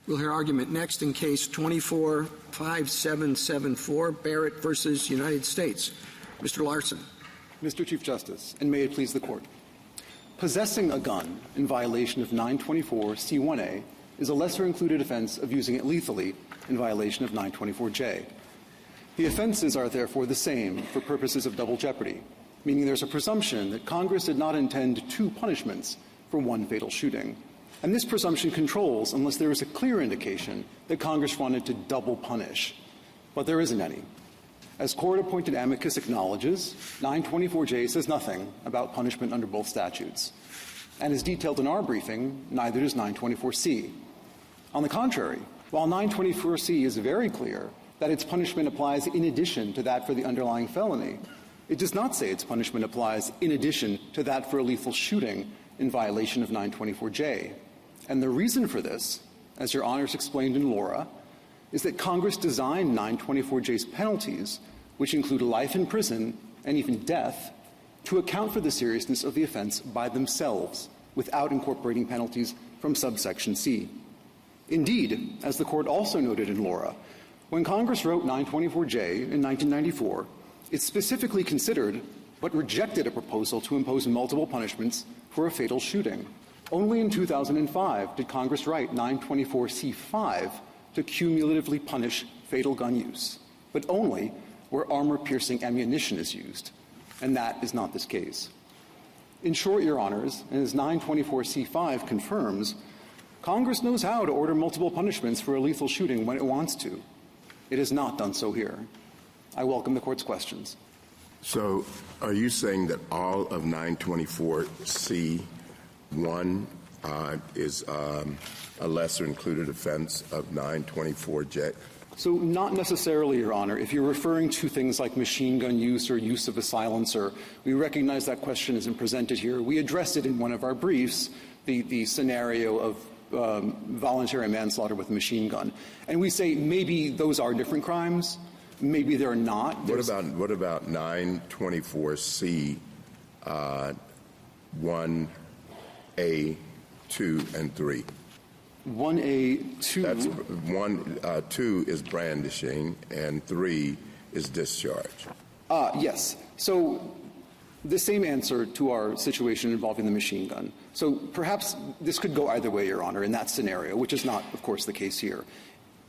We'll hear argument next in Case 24-5774, Barrett versus United States. Mr. Larson. Mr. Chief Justice, and may it please the Court. Possessing a gun in violation of 924C1A is a lesser-included offense of using it lethally in violation of 924J. The offenses are therefore the same for purposes of double jeopardy, meaning there's a presumption that Congress did not intend two punishments for one fatal shooting. And this presumption controls unless there is a clear indication that Congress wanted to double punish. But there isn't any. As court-appointed amicus acknowledges, 924J says nothing about punishment under both statutes. And as detailed in our briefing, neither does 924C. On the contrary, while 924C is very clear that its punishment applies in addition to that for the underlying felony, it does not say its punishment applies in addition to that for a lethal shooting in violation of 924J. And the reason for this, as Your Honors explained in Laura, is that Congress designed 924J's penalties, which include life in prison and even death, to account for the seriousness of the offense by themselves, without incorporating penalties from subsection C. Indeed, as the Court also noted in Laura, when Congress wrote 924J in 1994, it specifically considered but rejected a proposal to impose multiple punishments for a fatal shooting. Only in 2005 did Congress write 924C5 to cumulatively punish fatal gun use, but only where armor-piercing ammunition is used, and that is not this case. In short, Your Honors, and as 924C5 confirms, Congress knows how to order multiple punishments for a lethal shooting when it wants to. It has not done so here. I welcome the Court's questions. So are you saying that all of 924C1 is a lesser included offense of 924J? So not necessarily, Your Honor. If you're referring to things like machine gun use or use of a silencer, we recognize that question isn't presented here. We addressed it in one of our briefs, the scenario of voluntary manslaughter with a machine gun. And we say maybe those are different crimes. Maybe they're not. What about 924C 1A, 2, and 3? 1A, 2. That's 2 is brandishing, and 3 is discharge. Yes. So the same answer to our situation involving the machine gun. So perhaps this could go either way, Your Honor, in that scenario, which is not, of course, the case here.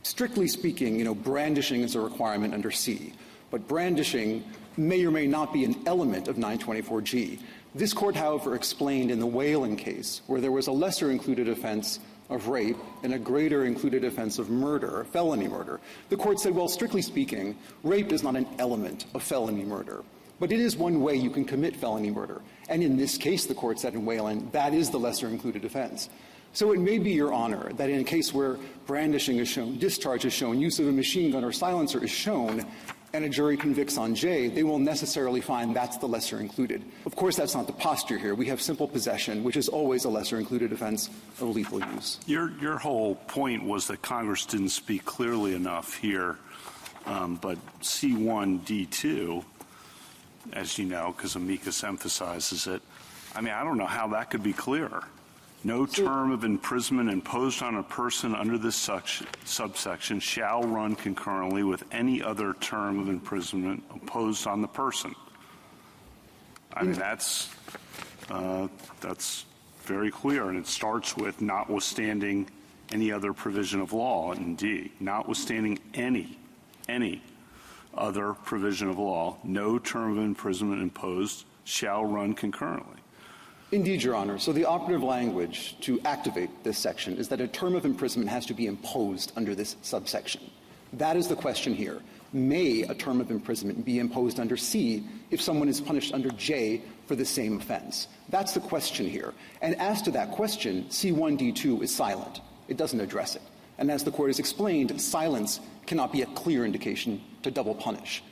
Strictly speaking, brandishing is a requirement under C, but brandishing may or may not be an element of 924G. This Court, however, explained in the Whalen case, where there was a lesser included offense of rape and a greater included offense of murder, felony murder. The Court said, well, strictly speaking, rape is not an element of felony murder, but it is one way you can commit felony murder. And in this case, the Court said in Whalen, that is the lesser included offense. So it may be, Your Honor, that in a case where brandishing is shown, discharge is shown, use of a machine gun or silencer is shown, and a jury convicts on J, they will necessarily find that's the lesser included. Of course, that's not the posture here. We have simple possession, which is always a lesser included offense of lethal use. Your whole point was that Congress didn't speak clearly enough here, but C1D2, as you know, because amicus emphasizes it, I don't know how that could be clearer. No term of imprisonment imposed on a person under this subsection shall run concurrently with any other term of imprisonment imposed on the person. That's very clear, and it starts with notwithstanding any other provision of law in D. Notwithstanding any other provision of law, no term of imprisonment imposed shall run concurrently. Indeed, Your Honor. So the operative language to activate this section is that a term of imprisonment has to be imposed under this subsection. That is the question here. May a term of imprisonment be imposed under C if someone is punished under J for the same offense? That's the question here. And as to that question, C1D2 is silent. It doesn't address it. And as the Court has explained, silence cannot be a clear indication to double punish.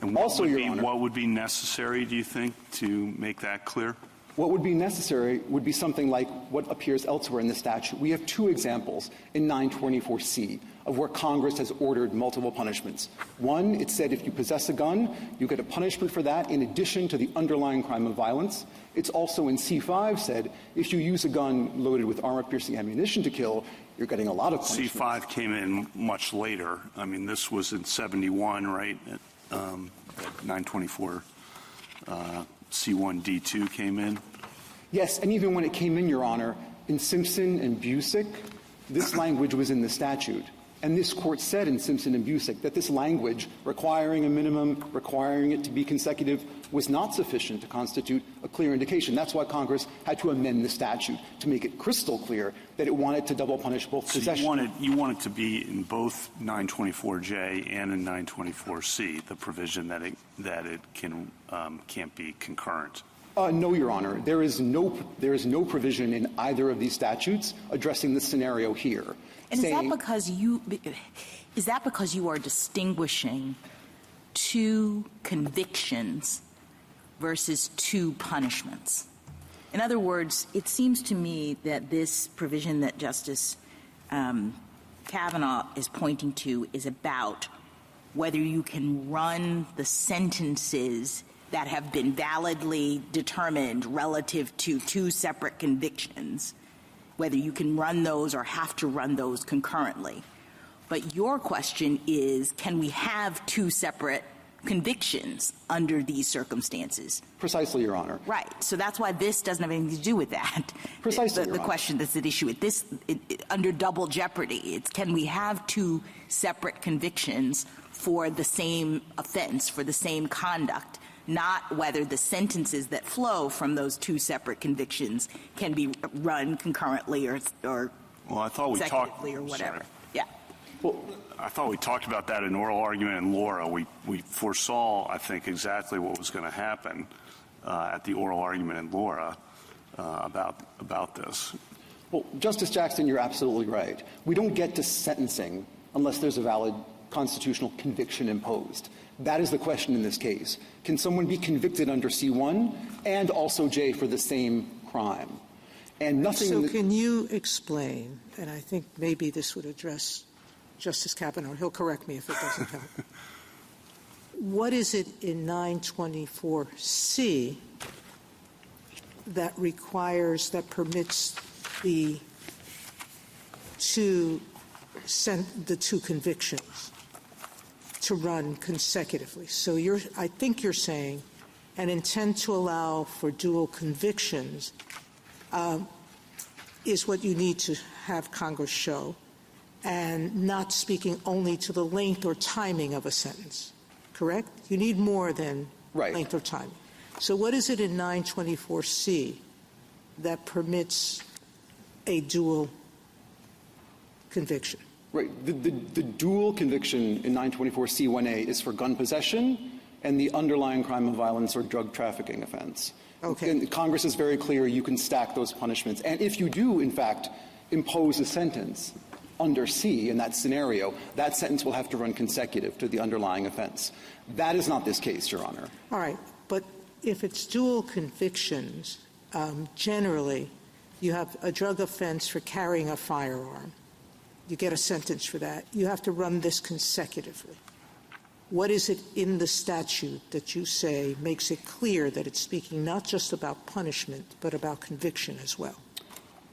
And what would be necessary, do you think, to make that clear? What would be necessary would be something like what appears elsewhere in the statute. We have two examples in 924C of where Congress has ordered multiple punishments. One, it said if you possess a gun, you get a punishment for that in addition to the underlying crime of violence. It's also in C5 said if you use a gun loaded with armor-piercing ammunition to kill, you're getting a lot of punishment. C5 came in much later. I mean, this was in 71, right? 924 C1D2 came in. Yes, and even when it came in, Your Honor, in Simpson and Busick, this language was in the statute. And this court said in Simpson and Busick that this language, requiring a minimum, requiring it to be consecutive, was not sufficient to constitute a clear indication. That's why Congress had to amend the statute to make it crystal clear that it wanted to double punish both possession. You want it to be in both 924J and in 924C, the provision that it can't be concurrent. No, Your Honor. There is no provision in either of these statutes addressing the scenario here. And is that because you are distinguishing two convictions versus two punishments? In other words, it seems to me that this provision that Justice Kavanaugh is pointing to is about whether you can run the sentences that have been validly determined relative to two separate convictions, whether you can run those or have to run those concurrently. But your question is, can we have two separate convictions under these circumstances? Precisely, Your Honor. Right. So that's why this doesn't have anything to do with that. Precisely, The question that's at issue with this, under double jeopardy, it's can we have two separate convictions for the same offense, for the same conduct, not whether the sentences that flow from those two separate convictions can be run concurrently or well, I thought we consecutively or whatever. Sorry. Yeah. Well, I thought we talked about that in oral argument in Laura. We foresaw, I think, exactly what was going to happen at the oral argument in Laura about this. Well, Justice Jackson, you're absolutely right. We don't get to sentencing unless there's a valid constitutional conviction imposed. That is the question in this case. Can someone be convicted under C1 and also J for the same crime? And nothing. So can you explain, and I think maybe this would address Justice Kavanaugh, he'll correct me if it doesn't help. What is it in 924C that permits the two convictions to run consecutively? So I think you're saying an intent to allow for dual convictions is what you need to have Congress show, and not speaking only to the length or timing of a sentence, correct? You need more than length or timing. So what is it in 924C that permits a dual conviction? Right. The dual conviction in 924C1A is for gun possession and the underlying crime of violence or drug trafficking offense. Okay. And Congress is very clear you can stack those punishments. And if you do, in fact, impose a sentence under C in that scenario, that sentence will have to run consecutive to the underlying offense. That is not this case, Your Honor. All right. But if it's dual convictions, generally you have a drug offense for carrying a firearm. You get a sentence for that. You have to run this consecutively. What is it in the statute that you say makes it clear that it's speaking not just about punishment, but about conviction as well?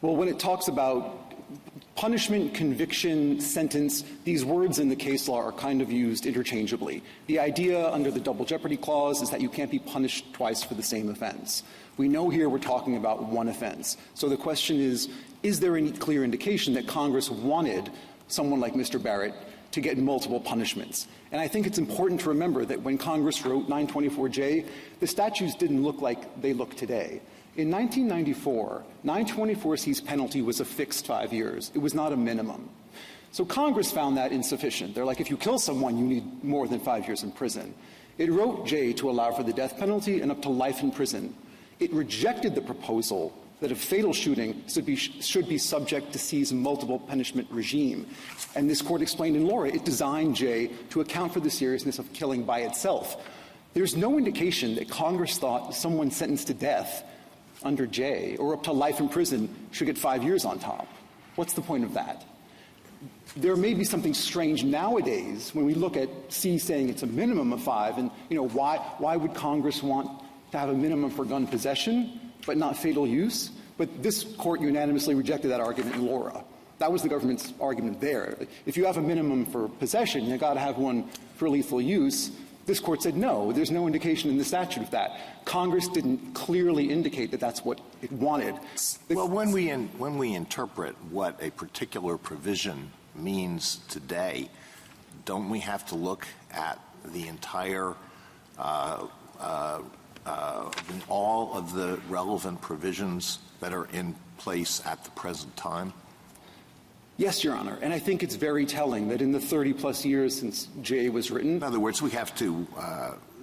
Well, when it talks about punishment, conviction, sentence, these words in the case law are kind of used interchangeably. The idea under the Double Jeopardy Clause is that you can't be punished twice for the same offense. We know here we're talking about one offense. So the question is there any clear indication that Congress wanted someone like Mr. Barrett to get multiple punishments? And I think it's important to remember that when Congress wrote 924J, the statutes didn't look like they look today. In 1994, 924C's penalty was a fixed 5 years. It was not a minimum. So Congress found that insufficient. They're like, if you kill someone, you need more than 5 years in prison. It wrote J to allow for the death penalty and up to life in prison. It rejected the proposal that a fatal shooting should be subject to C's multiple punishment regime. And this court explained in Laura, it designed J to account for the seriousness of killing by itself. There's no indication that Congress thought someone sentenced to death under J or up to life in prison should get 5 years on top. What's the point of that? There may be something strange nowadays when we look at C saying it's a minimum of 5, and why would Congress want to have a minimum for gun possession but not fatal use? But this court unanimously rejected that argument in Laura. That was the government's argument there. If you have a minimum for possession, you've got to have one for lethal use. This court said no, there's no indication in the statute of that. Congress didn't clearly indicate that that's what it wanted. Well, when we interpret what a particular provision means today, don't we have to look at the entire all of the relevant provisions that are in place at the present time? Yes, Your Honor, and I think it's very telling that in the 30-plus years since J was written. In other words, we have to,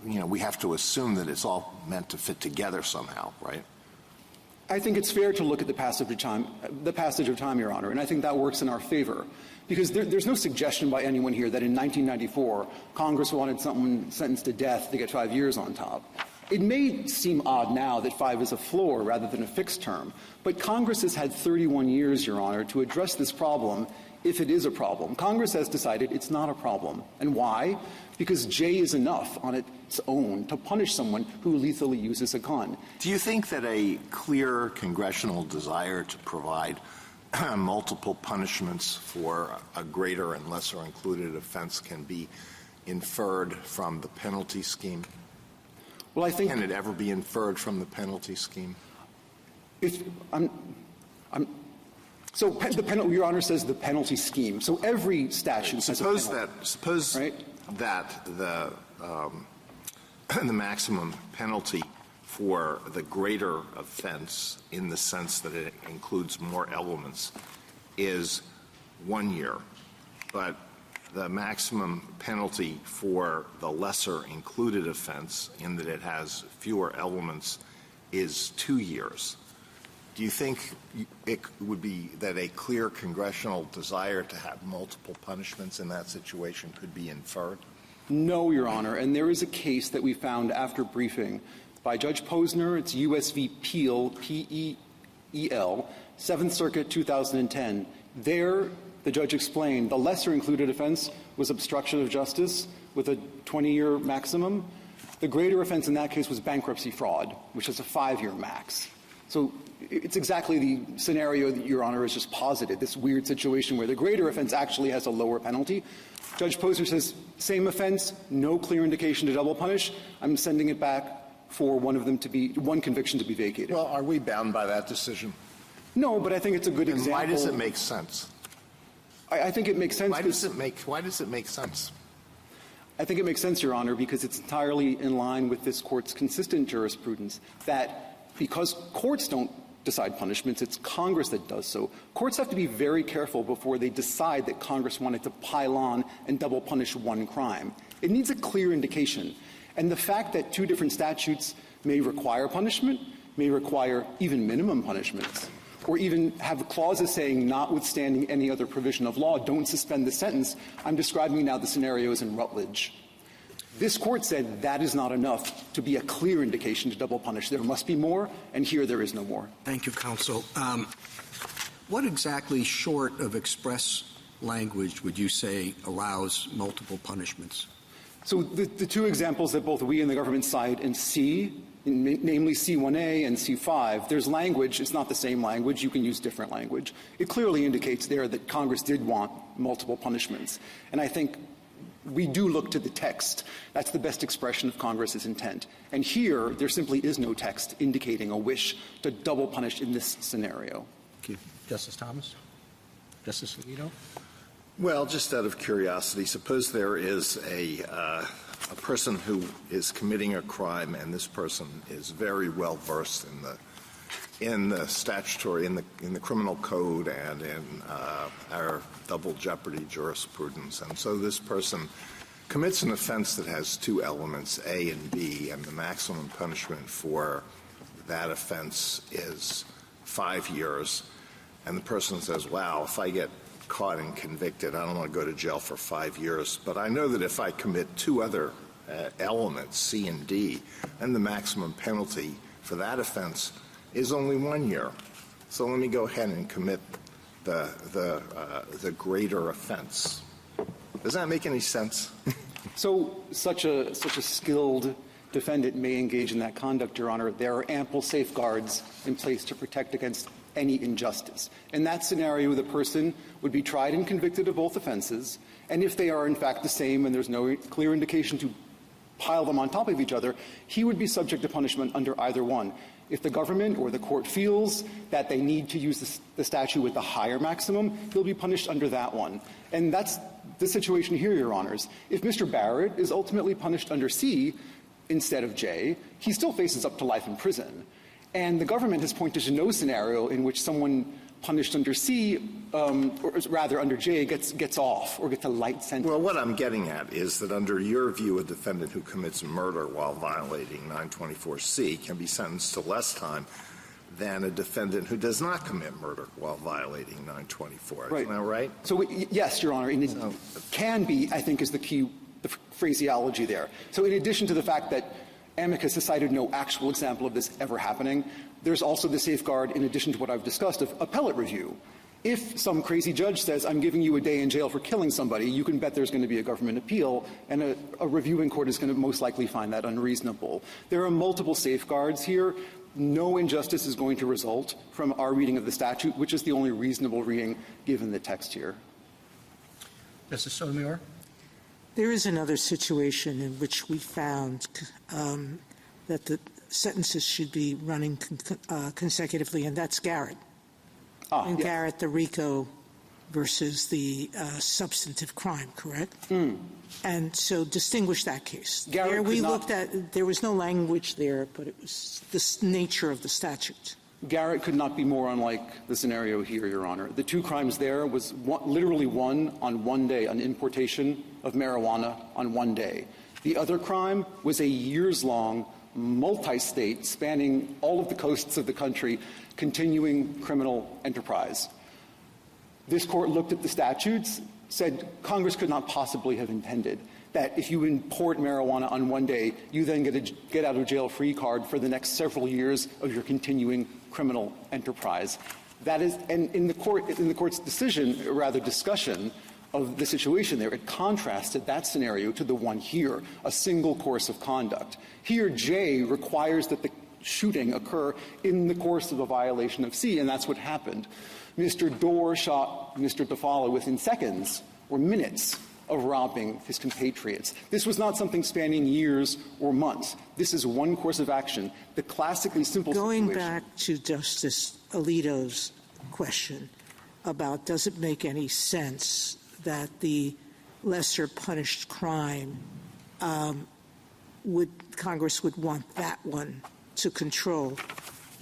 we have to assume that it's all meant to fit together somehow, right? I think it's fair to look at the passage of time, Your Honor, and I think that works in our favor. Because there's no suggestion by anyone here that in 1994, Congress wanted someone sentenced to death to get 5 years on top. It may seem odd now that 5 is a floor rather than a fixed term, but Congress has had 31 years, Your Honor, to address this problem if it is a problem. Congress has decided it's not a problem. And why? Because J is enough on its own to punish someone who lethally uses a gun. Do you think that a clear congressional desire to provide multiple punishments for a greater and lesser included offense can be inferred from the penalty scheme? Well, I think. Can it ever be inferred from the penalty scheme? So the penalty, Your Honor says the penalty scheme. So every statute has a penalty. Suppose right? that the maximum penalty for the greater offense, in the sense that it includes more elements, is 1 year, but the maximum penalty for the lesser included offense, in that it has fewer elements, is 2 years. Do you think it would be that a clear congressional desire to have multiple punishments in that situation could be inferred? No, Your Honor, and there is a case that we found after briefing by Judge Posner. It's U.S.V. Peel, P-E-E-L, 7th Circuit, 2010. There, the judge explained the lesser included offense was obstruction of justice with a 20-year maximum. The greater offense in that case was bankruptcy fraud, which is a 5-year max. So it's exactly the scenario that Your Honor has just posited, this weird situation where the greater offense actually has a lower penalty. Judge Posner says, same offense, no clear indication to double punish. I'm sending it back for one conviction to be vacated. Well, are we bound by that decision? No, but I think it's a good example. Why does it make sense? I think it makes sense. Why does it make sense? I think it makes sense, Your Honor, because it's entirely in line with this Court's consistent jurisprudence that because courts don't decide punishments, it's Congress that does so. Courts have to be very careful before they decide that Congress wanted to pile on and double punish one crime. It needs a clear indication. And the fact that 2 different statutes may require punishment, may require even minimum punishments, or even have clauses saying, notwithstanding any other provision of law, don't suspend the sentence. I'm describing now the scenarios in Rutledge. This Court said that is not enough to be a clear indication to double punish. There must be more, and here there is no more. Thank you, counsel. What exactly, short of express language, would you say allows multiple punishments? So the 2 examples that both we and the government cite in C, namely C1A and C5, there's language. It's not the same language. You can use different language. It clearly indicates there that Congress did want multiple punishments. And I think we do look to the text. That's the best expression of Congress's intent. And here, there simply is no text indicating a wish to double punish in this scenario. Thank you. Justice Thomas? Justice Alito? Well, just out of curiosity, suppose there is a person who is committing a crime, and this person is very well versed in the statutory, in the criminal code, and in our double jeopardy jurisprudence. And so this person commits an offense that has 2 elements, A and B, and the maximum punishment for that offense is 5 years. And the person says, wow, if I get caught and convicted, I don't want to go to jail for 5 years. But I know that if I commit 2 other elements, C and D, then the maximum penalty for that offense is only 1 year. So let me go ahead and commit the greater offense. Does that make any sense? So such a skilled defendant may engage in that conduct, Your Honor. There are ample safeguards in place to protect against any injustice. In that scenario, the person would be tried and convicted of both offenses, and if they are in fact the same and there's no clear indication to pile them on top of each other, he would be subject to punishment under either one. If the government or the court feels that they need to use the statute with the higher maximum, he'll be punished under that one. And that's the situation here, Your Honors. If Mr. Barrett is ultimately punished under C instead of J, he still faces up to life in prison. And the government has pointed to no scenario in which someone punished under C, or rather under J, gets off or gets a light sentence. Well, what I'm getting at is that under your view, a defendant who commits murder while violating 924C can be sentenced to less time than a defendant who does not commit murder while violating 924. Right. Isn't that right? So, yes, Your Honor, and it can be, I think, is the key, the phraseology there. So in addition to the fact that amicus has cited no actual example of this ever happening, there's also the safeguard, in addition to what I've discussed, of appellate review. If some crazy judge says, I'm giving you a day in jail for killing somebody, you can bet there's going to be a government appeal, and a reviewing court is going to most likely find that unreasonable. There are multiple safeguards here. No injustice is going to result from our reading of the statute, which is the only reasonable reading given the text here. Justice Sotomayor? There is another situation in which we found that the sentences should be running consecutively, and that's Garrett. And yes. Garrett, the RICO versus the substantive crime, correct? And so distinguish that case. Garrett there we could not, looked at, there was no language there, but it was the nature of the statute. Garrett could not be more unlike the scenario here, Your Honor. The two crimes there was literally one on one day, an importation of marijuana on one day. The other crime was a years-long, multi-state, spanning all of the coasts of the country, continuing criminal enterprise. This court looked at the statutes, said Congress could not possibly have intended that if you import marijuana on one day, you then get a get-out-of-jail-free card for the next several years of your continuing criminal enterprise. That is, and in the court's decision, or rather discussion of the situation there, it contrasted that scenario to the one here, a single course of conduct. Here, J requires that the shooting occur in the course of a violation of C, and that's what happened. Mr. Dorr shot Mr. DeFala within seconds or minutes of robbing his compatriots. This was not something spanning years or months. This is one course of action. The classically simple Going situation. back to Justice Alito's question about does it make any sense that the lesser punished crime Congress would want that one to control.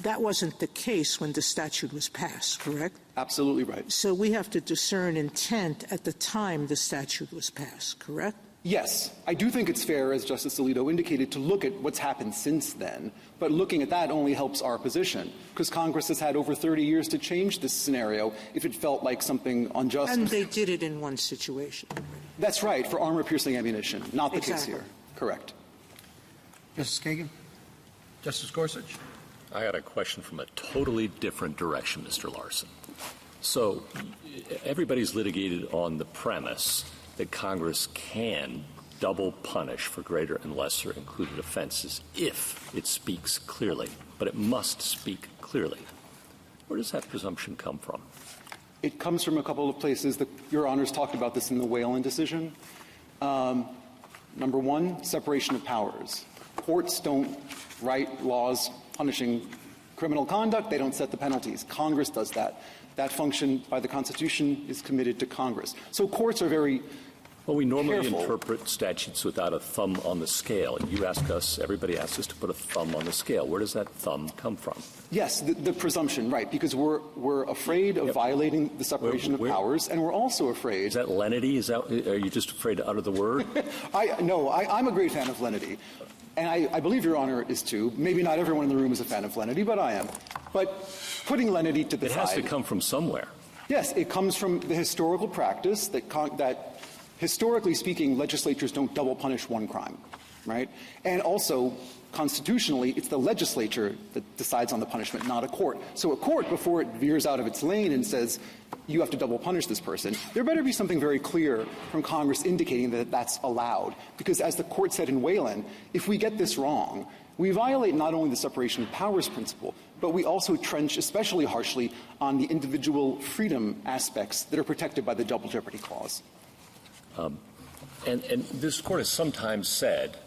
That wasn't the case when the statute was passed, correct? Absolutely right. So we have to discern intent at the time the statute was passed, correct? Yes. I do think it's fair, as Justice Alito indicated, to look at what's happened since then. But looking at that only helps our position, because Congress has had over 30 years to change this scenario if it felt like something unjust. And they did it in one situation. That's right, for armor-piercing ammunition. Not the Exactly. case here. Correct. Justice Kagan? Justice Gorsuch? I got a question from a totally different direction, Mr. Larson. So everybody's litigated on the premise that Congress can double punish for greater and lesser included offenses if it speaks clearly, but it must speak clearly. Where does that presumption come from? It comes from a couple of places. Your Honors talked about this in the Whalen decision. Number one, separation of powers. Courts don't write laws punishing criminal conduct. They don't set the penalties. Congress does that. That function by the Constitution is committed to Congress. So courts are very Well, we normally careful. interpret statutes without a thumb on the scale. You ask us, everybody asks us to put a thumb on the scale. Where does that thumb come from? Yes, the presumption, right, because we're afraid of violating the separation of powers, and we're also afraid. Is that lenity? Are you just afraid to utter the word? I'm a great fan of lenity. And I believe Your Honor is too. Maybe not everyone in the room is a fan of lenity, but I am. But putting lenity to the It side. has to come from somewhere. Yes, it comes from the historical practice that historically speaking, legislatures don't double punish one crime, right? And also, constitutionally, it's the legislature that decides on the punishment, not a court. So a court, before it veers out of its lane and says, you have to double punish this person, there better be something very clear from Congress indicating that that's allowed. Because as the court said in Whalen, if we get this wrong, We violate not only the separation of powers principle, but we also trench especially harshly on the individual freedom aspects that are protected by the Double Jeopardy Clause. And this Court has sometimes said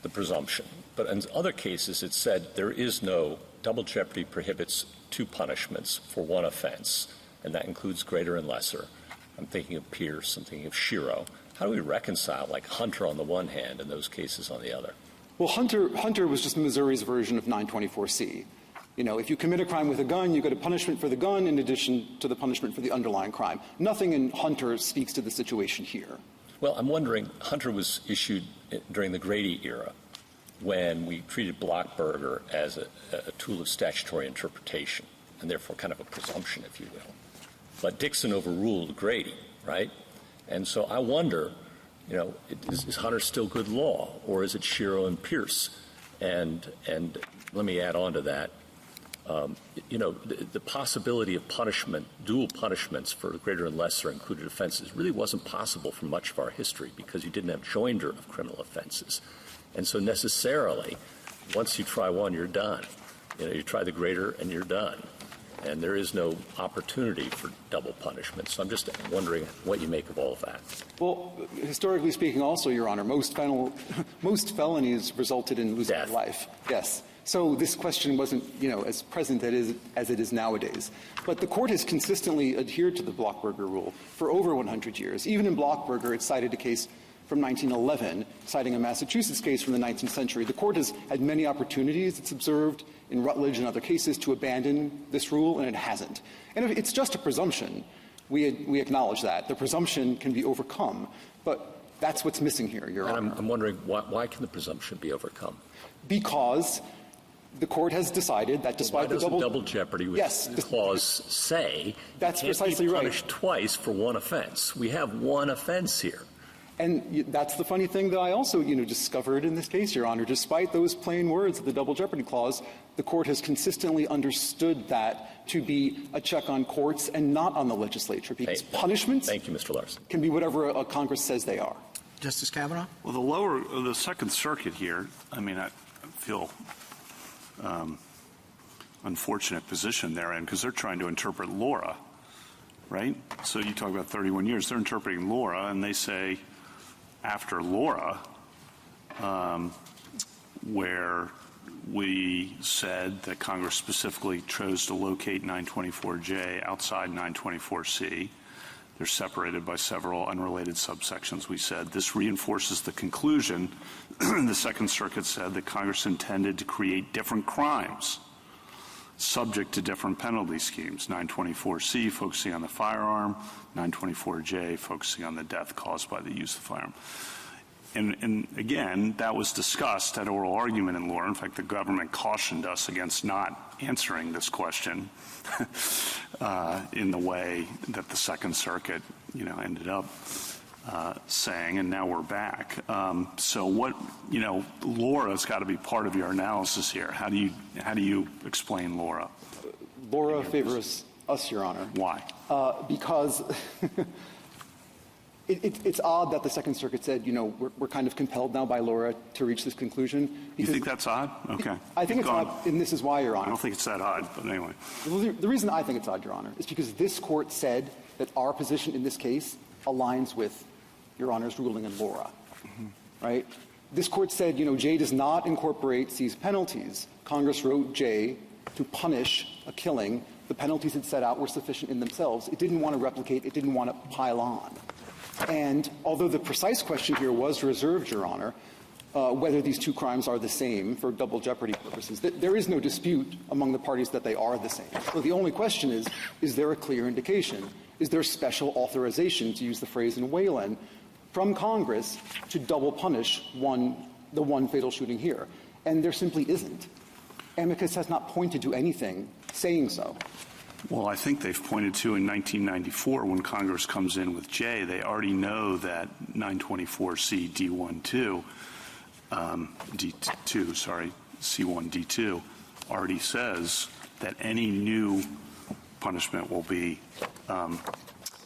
the presumption, but in other cases it said there is no double jeopardy prohibits two punishments for one offense, and that includes greater and lesser. I'm thinking of Pierce, I'm thinking of Shiro. How do we reconcile, like Hunter on the one hand and those cases on the other? Well, Hunter was just Missouri's version of 924C. You know, if you commit a crime with a gun, you get a punishment for the gun in addition to the punishment for the underlying crime. Nothing in Hunter speaks to the situation here. Well, I'm wondering, Hunter was issued during the Grady era when we treated Blockberger as a tool of statutory interpretation, and therefore kind of a presumption, if you will. But Dixon overruled Grady, right? And so I wonder, you know, is Hunter still good law, or is it Shiro and Pierce? And let me add on to that. You know, the possibility of punishment, dual punishments for greater and lesser included offenses really wasn't possible for much of our history because you didn't have joinder of criminal offenses. And so necessarily, once you try one, you're done. You know, you try the greater and you're done. And there is no opportunity for double punishment. So I'm just wondering what you make of all of that. Well, historically speaking also, Your Honor, most felonies resulted in losing Death. life. Yes. So this question wasn't, you know, as present as it is nowadays. But the Court has consistently adhered to the Blockberger rule for over 100 years. Even in Blockberger, it cited a case from 1911, citing a Massachusetts case from the 19th century. The Court has had many opportunities, it's observed in Rutledge and other cases, to abandon this rule, and it hasn't. And if it's just a presumption. We acknowledge that. The presumption can be overcome. But that's what's missing here, Your Honor. I'm wondering, why can the presumption be overcome? Because the Court has decided that despite the double jeopardy clause say that's you can't precisely be right. punished twice for one offense. We have one offense here. And that's the funny thing that I also, you know, discovered in this case, Your Honor. Despite those plain words of the Double Jeopardy Clause, the Court has consistently understood that to be a check on courts and not on the legislature, because punishments Thank you, Mr. Larson. can be whatever a Congress says they are. Justice Kavanaugh? Well, the Second Circuit here, I mean, I feel unfortunate position they're in because they're trying to interpret Laura, right? So you talk about 31 years. They're interpreting Laura, and they say after Laura, where we said that Congress specifically chose to locate 924J outside 924C. They're separated by several unrelated subsections. We said this reinforces the conclusion the Second Circuit said that Congress intended to create different crimes subject to different penalty schemes. 924C focusing on the firearm, 924J focusing on the death caused by the use of the firearm. And again, that was discussed at oral argument in Laura. In fact, the government cautioned us against not answering this question in the way that the Second Circuit, you know, ended up saying, and now we're back. So what, you know, Laura's got to be part of your analysis here. How do you explain Laura? Laura favors us, Your Honor. Why? Because it's odd that the Second Circuit said, you know, we're kind of compelled now by Laura to reach this conclusion. You think that's odd? Okay. I think it's odd, and this is why, Your Honor. I don't think it's that odd, but anyway. The reason I think it's odd, Your Honor, is because this Court said that our position in this case aligns with Your Honor's ruling in Laura, right? This Court said, you know, J does not incorporate C's penalties. Congress wrote J to punish a killing. The penalties it set out were sufficient in themselves. It didn't want to replicate. It didn't want to pile on. And although the precise question here was reserved, Your Honor, whether these two crimes are the same for double jeopardy purposes, there is no dispute among the parties that they are the same. So the only question is there a clear indication? Is there special authorization, to use the phrase in Whalen, from Congress to double punish the one fatal shooting here? And there simply isn't. Amicus has not pointed to anything saying so. Well, I think they've pointed to in 1994 when Congress comes in with J, they already know that 924C D12, D2, sorry, C1 D2 already says that any new punishment will be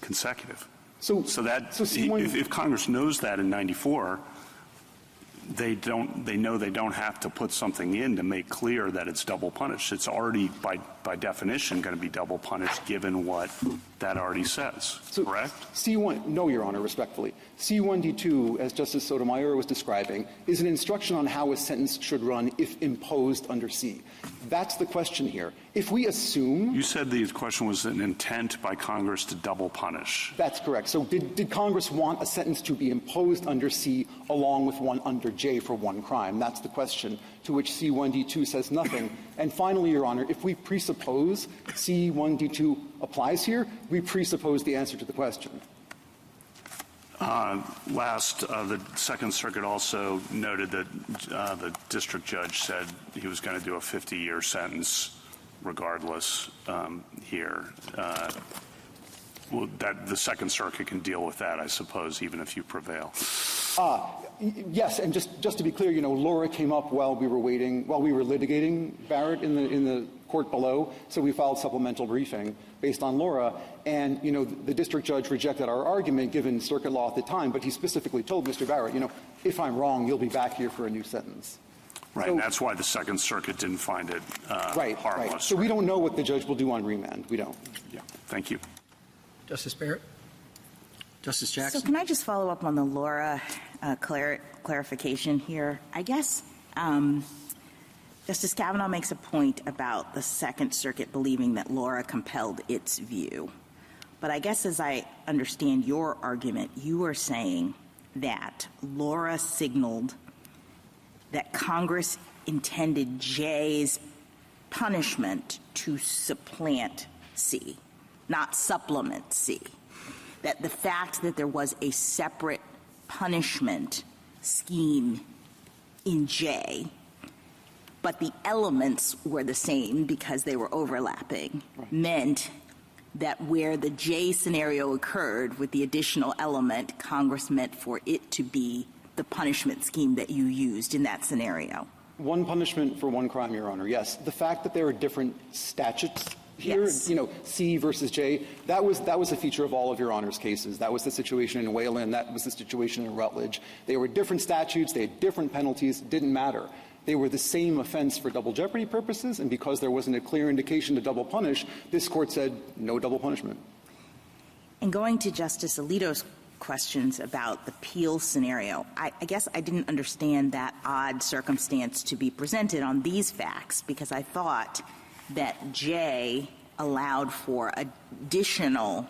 consecutive. So if Congress knows that in 94, they know they don't have to put something in to make clear that it's double punished. It's already, by definition, going to be double punished given what that already says, correct? C1, no, Your Honor, respectfully. C1D2, as Justice Sotomayor was describing, is an instruction on how a sentence should run if imposed under C. That's the question here. If we assume— You said the question was an intent by Congress to double punish. That's correct. So did Congress want a sentence to be imposed under C along with one under J for one crime? That's the question, to which C1D2 says nothing. And finally, Your Honor, if we presuppose C1D2 applies here, we presuppose the answer to the question. The Second Circuit also noted that the district judge said he was going to do a 50-year sentence regardless here. Well, that the Second Circuit can deal with that, I suppose, even if you prevail. Yes, and just to be clear, Laura came up while we were litigating Barrett in the court below, so we filed supplemental briefing based on Laura, and, the district judge rejected our argument given circuit law at the time, but he specifically told Mr. Barrett, if I'm wrong, you'll be back here for a new sentence. Right, and that's why the Second Circuit didn't find it harmless. Right. So we don't know what the judge will do on remand. We don't. Yeah, thank you. Justice Barrett? Justice Jackson? So can I just follow up on the Laura clarification here? I guess Justice Kavanaugh makes a point about the Second Circuit believing that Laura compelled its view. But I guess as I understand your argument, you are saying that Laura signaled that Congress intended J's punishment to supplant C, not supplement C. That the fact that there was a separate punishment scheme in J, but the elements were the same because they were overlapping, meant that where the J scenario occurred with the additional element, Congress meant for it to be the punishment scheme that you used in that scenario. One punishment for one crime, Your Honor, yes. The fact that there are different statutes here, Yes. C versus J, that was a feature of all of Your Honor's cases. That was the situation in Wayland. That was the situation in Rutledge. They were different statutes. They had different penalties. It didn't matter. They were the same offense for double jeopardy purposes, and because there wasn't a clear indication to double punish, this Court said no double punishment. And going to Justice Alito's questions about the Peel scenario, I guess I didn't understand that odd circumstance to be presented on these facts, because I thought that J allowed for additional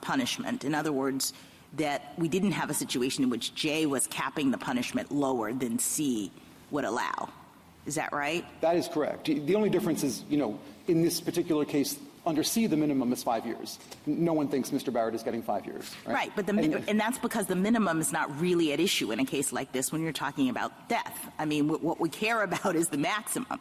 punishment. In other words, that we didn't have a situation in which J was capping the punishment lower than C would allow. Is that right? That is correct. The only difference is, in this particular case, under C, the minimum is 5 years. No one thinks Mr. Barrett is getting 5 years. Right, but and that's because the minimum is not really at issue in a case like this when you're talking about death. I mean, what we care about is the maximum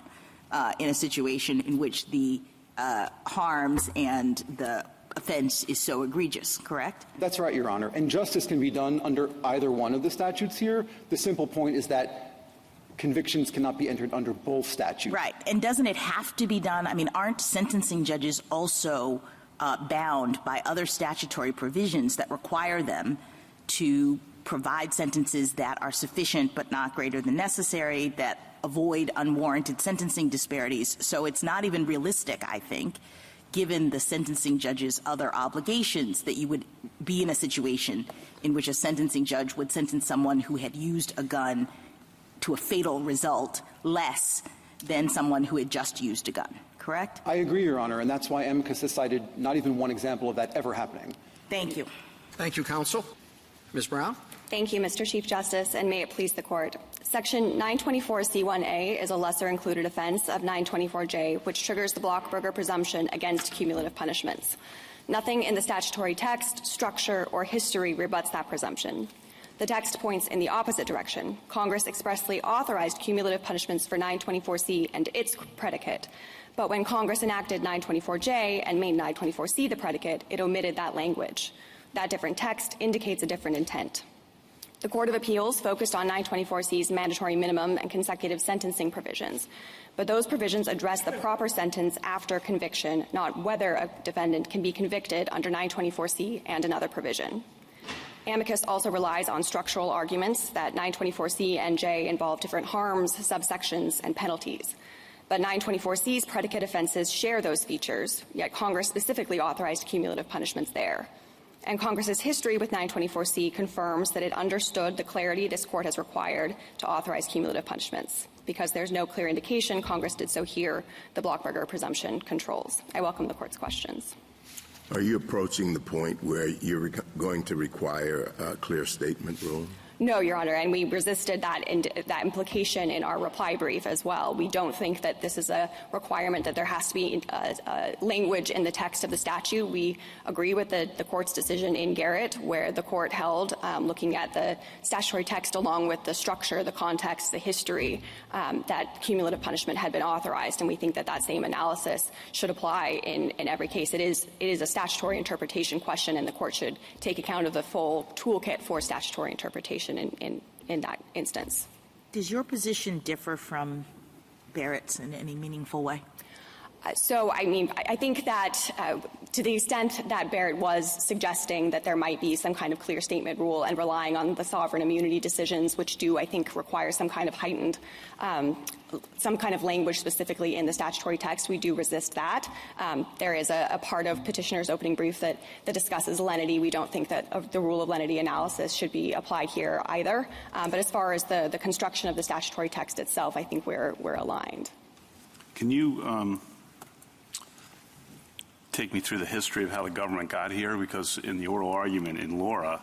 in a situation in which the harms and the offense is so egregious, correct? That's right, Your Honor. And justice can be done under either one of the statutes here. The simple point is that convictions cannot be entered under both statutes. Right. And doesn't it have to be done? I mean, aren't sentencing judges also bound by other statutory provisions that require them to provide sentences that are sufficient but not greater than necessary, that avoid unwarranted sentencing disparities? So it's not even realistic, I think, given the sentencing judge's other obligations, that you would be in a situation in which a sentencing judge would sentence someone who had used a gun to a fatal result less than someone who had just used a gun, correct? I agree, Your Honor, and that's why amicus has cited not even one example of that ever happening. Thank you. Thank you, counsel. Ms. Brown? Thank you, Mr. Chief Justice, and may it please the Court. Section 924C1A is a lesser-included offense of 924J, which triggers the Blockberger presumption against cumulative punishments. Nothing in the statutory text, structure, or history rebuts that presumption. The text points in the opposite direction. Congress expressly authorized cumulative punishments for 924C and its predicate. But when Congress enacted 924J and made 924C the predicate, it omitted that language. That different text indicates a different intent. The Court of Appeals focused on 924C's mandatory minimum and consecutive sentencing provisions. But those provisions address the proper sentence after conviction, not whether a defendant can be convicted under 924C and another provision. Amicus also relies on structural arguments that 924C and J involve different harms, subsections, and penalties. But 924C's predicate offenses share those features, yet Congress specifically authorized cumulative punishments there. And Congress's history with 924C confirms that it understood the clarity this Court has required to authorize cumulative punishments. Because there's no clear indication Congress did so here, the Blockberger presumption controls. I welcome the Court's questions. Are you approaching the point where you're going to require a clear statement rule? No, Your Honor, and we resisted that implication in our reply brief as well. We don't think that this is a requirement that there has to be language in the text of the statute. We agree with the Court's decision in Barrett, where the Court held, looking at the statutory text along with the structure, the context, the history, that cumulative punishment had been authorized, and we think that that same analysis should apply in every case. It is a statutory interpretation question, and the Court should take account of the full toolkit for statutory interpretation in that instance. Does your position differ from Barrett's in any meaningful way? I think that to the extent that Barrett was suggesting that there might be some kind of clear statement rule and relying on the sovereign immunity decisions, which do, I think, require some kind of heightened, some kind of language specifically in the statutory text, we do resist that. There is a part of petitioner's opening brief that discusses lenity. We don't think that the rule of lenity analysis should be applied here either. But as far as the construction of the statutory text itself, I think we're aligned. Can you take me through the history of how the government got here? Because in the oral argument in Laura,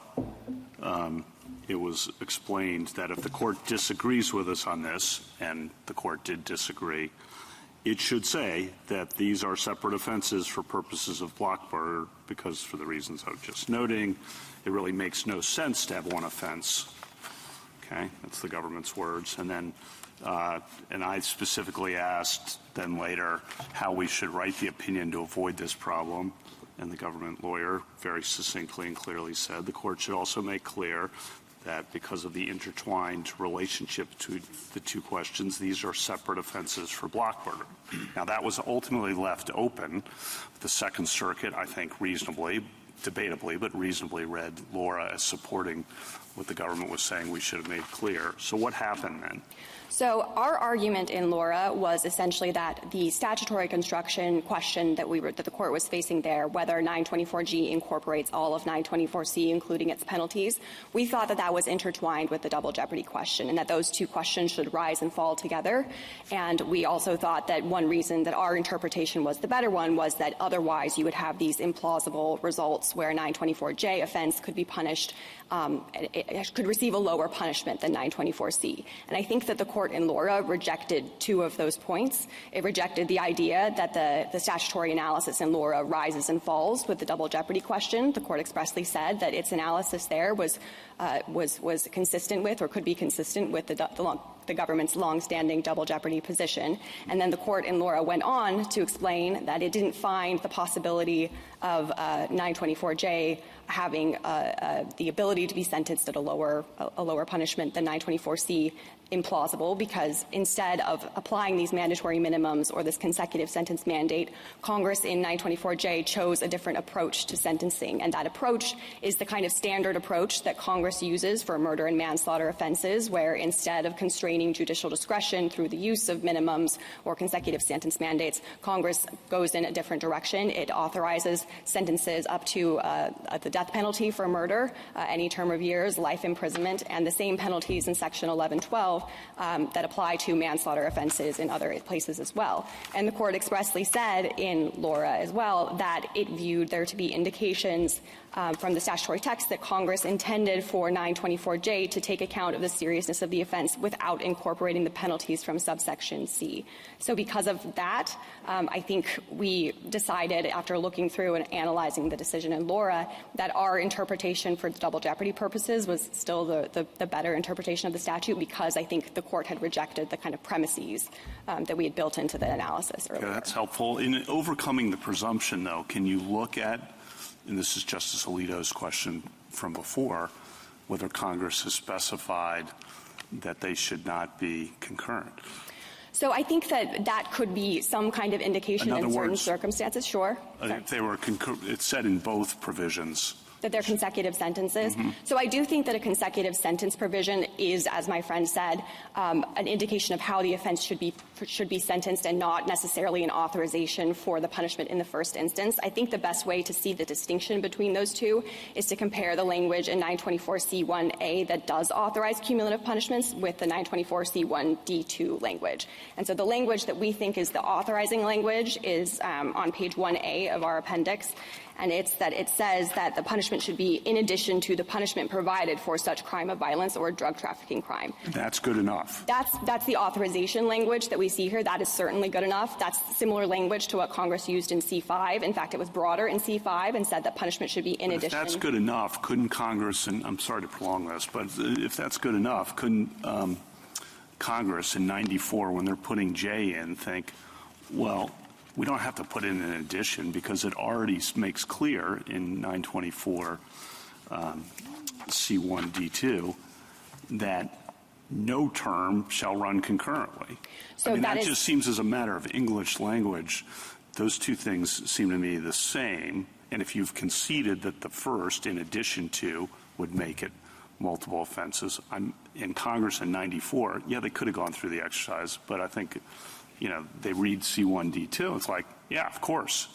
it was explained that if the Court disagrees with us on this, and the Court did disagree, it should say that these are separate offenses for purposes of Blockberger, because for the reasons I was just noting, it really makes no sense to have one offense. Okay, that's the government's words. And then and I specifically asked then later how we should write the opinion to avoid this problem. And the government lawyer very succinctly and clearly said the Court should also make clear that because of the intertwined relationship to the two questions, these are separate offenses for Blockberger. Now, that was ultimately left open. The Second Circuit, I think reasonably, debatably, but reasonably read Laura as supporting what the government was saying we should have made clear. So what happened then? So our argument in Laura was essentially that the statutory construction question that the Court was facing there, whether 924G incorporates all of 924C, including its penalties, we thought that that was intertwined with the double jeopardy question, and that those two questions should rise and fall together. And we also thought that one reason that our interpretation was the better one was that otherwise you would have these implausible results where a 924J offense could be punished, it could receive a lower punishment than 924C. And I think that the Court in Laura rejected two of those points. It rejected the idea that the statutory analysis in Laura rises and falls with the double jeopardy question. The Court expressly said that its analysis there was consistent with, or could be consistent with, the government's longstanding double jeopardy position. And then the Court in Laura went on to explain that it didn't find the possibility of 924J having the ability to be sentenced at a lower punishment than 924C implausible, because instead of applying these mandatory minimums or this consecutive sentence mandate, Congress in 924J chose a different approach to sentencing. And that approach is the kind of standard approach that Congress uses for murder and manslaughter offenses, where instead of constraining judicial discretion through the use of minimums or consecutive sentence mandates, Congress goes in a different direction. It authorizes sentences up to the death penalty for murder, any term of years, life imprisonment, and the same penalties in Section 1112 that apply to manslaughter offenses in other places as well. And the Court expressly said in Laura as well that it viewed there to be indications from the statutory text that Congress intended for 924J to take account of the seriousness of the offense without incorporating the penalties from subsection C. So because of that, I think we decided, after looking through and analyzing the decision in Laura, that our interpretation for double jeopardy purposes was still the better interpretation of the statute, because I think the Court had rejected the kind of premises that we had built into the analysis earlier. Okay, that's helpful. In overcoming the presumption, though, can you look at, and this is Justice Alito's question from before, whether Congress has specified that they should not be concurrent? So I think that could be some kind of indication in certain circumstances, sure. If they were it's said in both provisions That they're consecutive sentences. So I do think that a consecutive sentence provision is, as my friend said, an indication of how the offense should be sentenced and not necessarily an authorization for the punishment in the first instance. I think the best way to see the distinction between those two is to compare the language in 924C1A that does authorize cumulative punishments with the 924C1D2 language. And so the language that we think is the authorizing language is on page 1A of our appendix. And it's that it says that the punishment should be in addition to the punishment provided for such crime of violence or drug trafficking crime. That's good enough. That's the authorization language that we see here. That is certainly good enough. That's similar language to what Congress used in C5. In fact, it was broader in C5 and said that punishment should be in addition. If that's good enough, couldn't Congress, and I'm sorry to prolong this, but if that's good enough, couldn't Congress in 94, when they're putting J in, think, well, we don't have to put in an addition because it already makes clear in 924 C1D2 that no term shall run concurrently. So I mean, that just seems as a matter of English language. Those two things seem to me the same. And if you've conceded that the first, in addition to, would make it multiple offenses, in Congress in 94, yeah, they could have gone through the exercise, but I think they read C1D2. It's like, yeah, of course.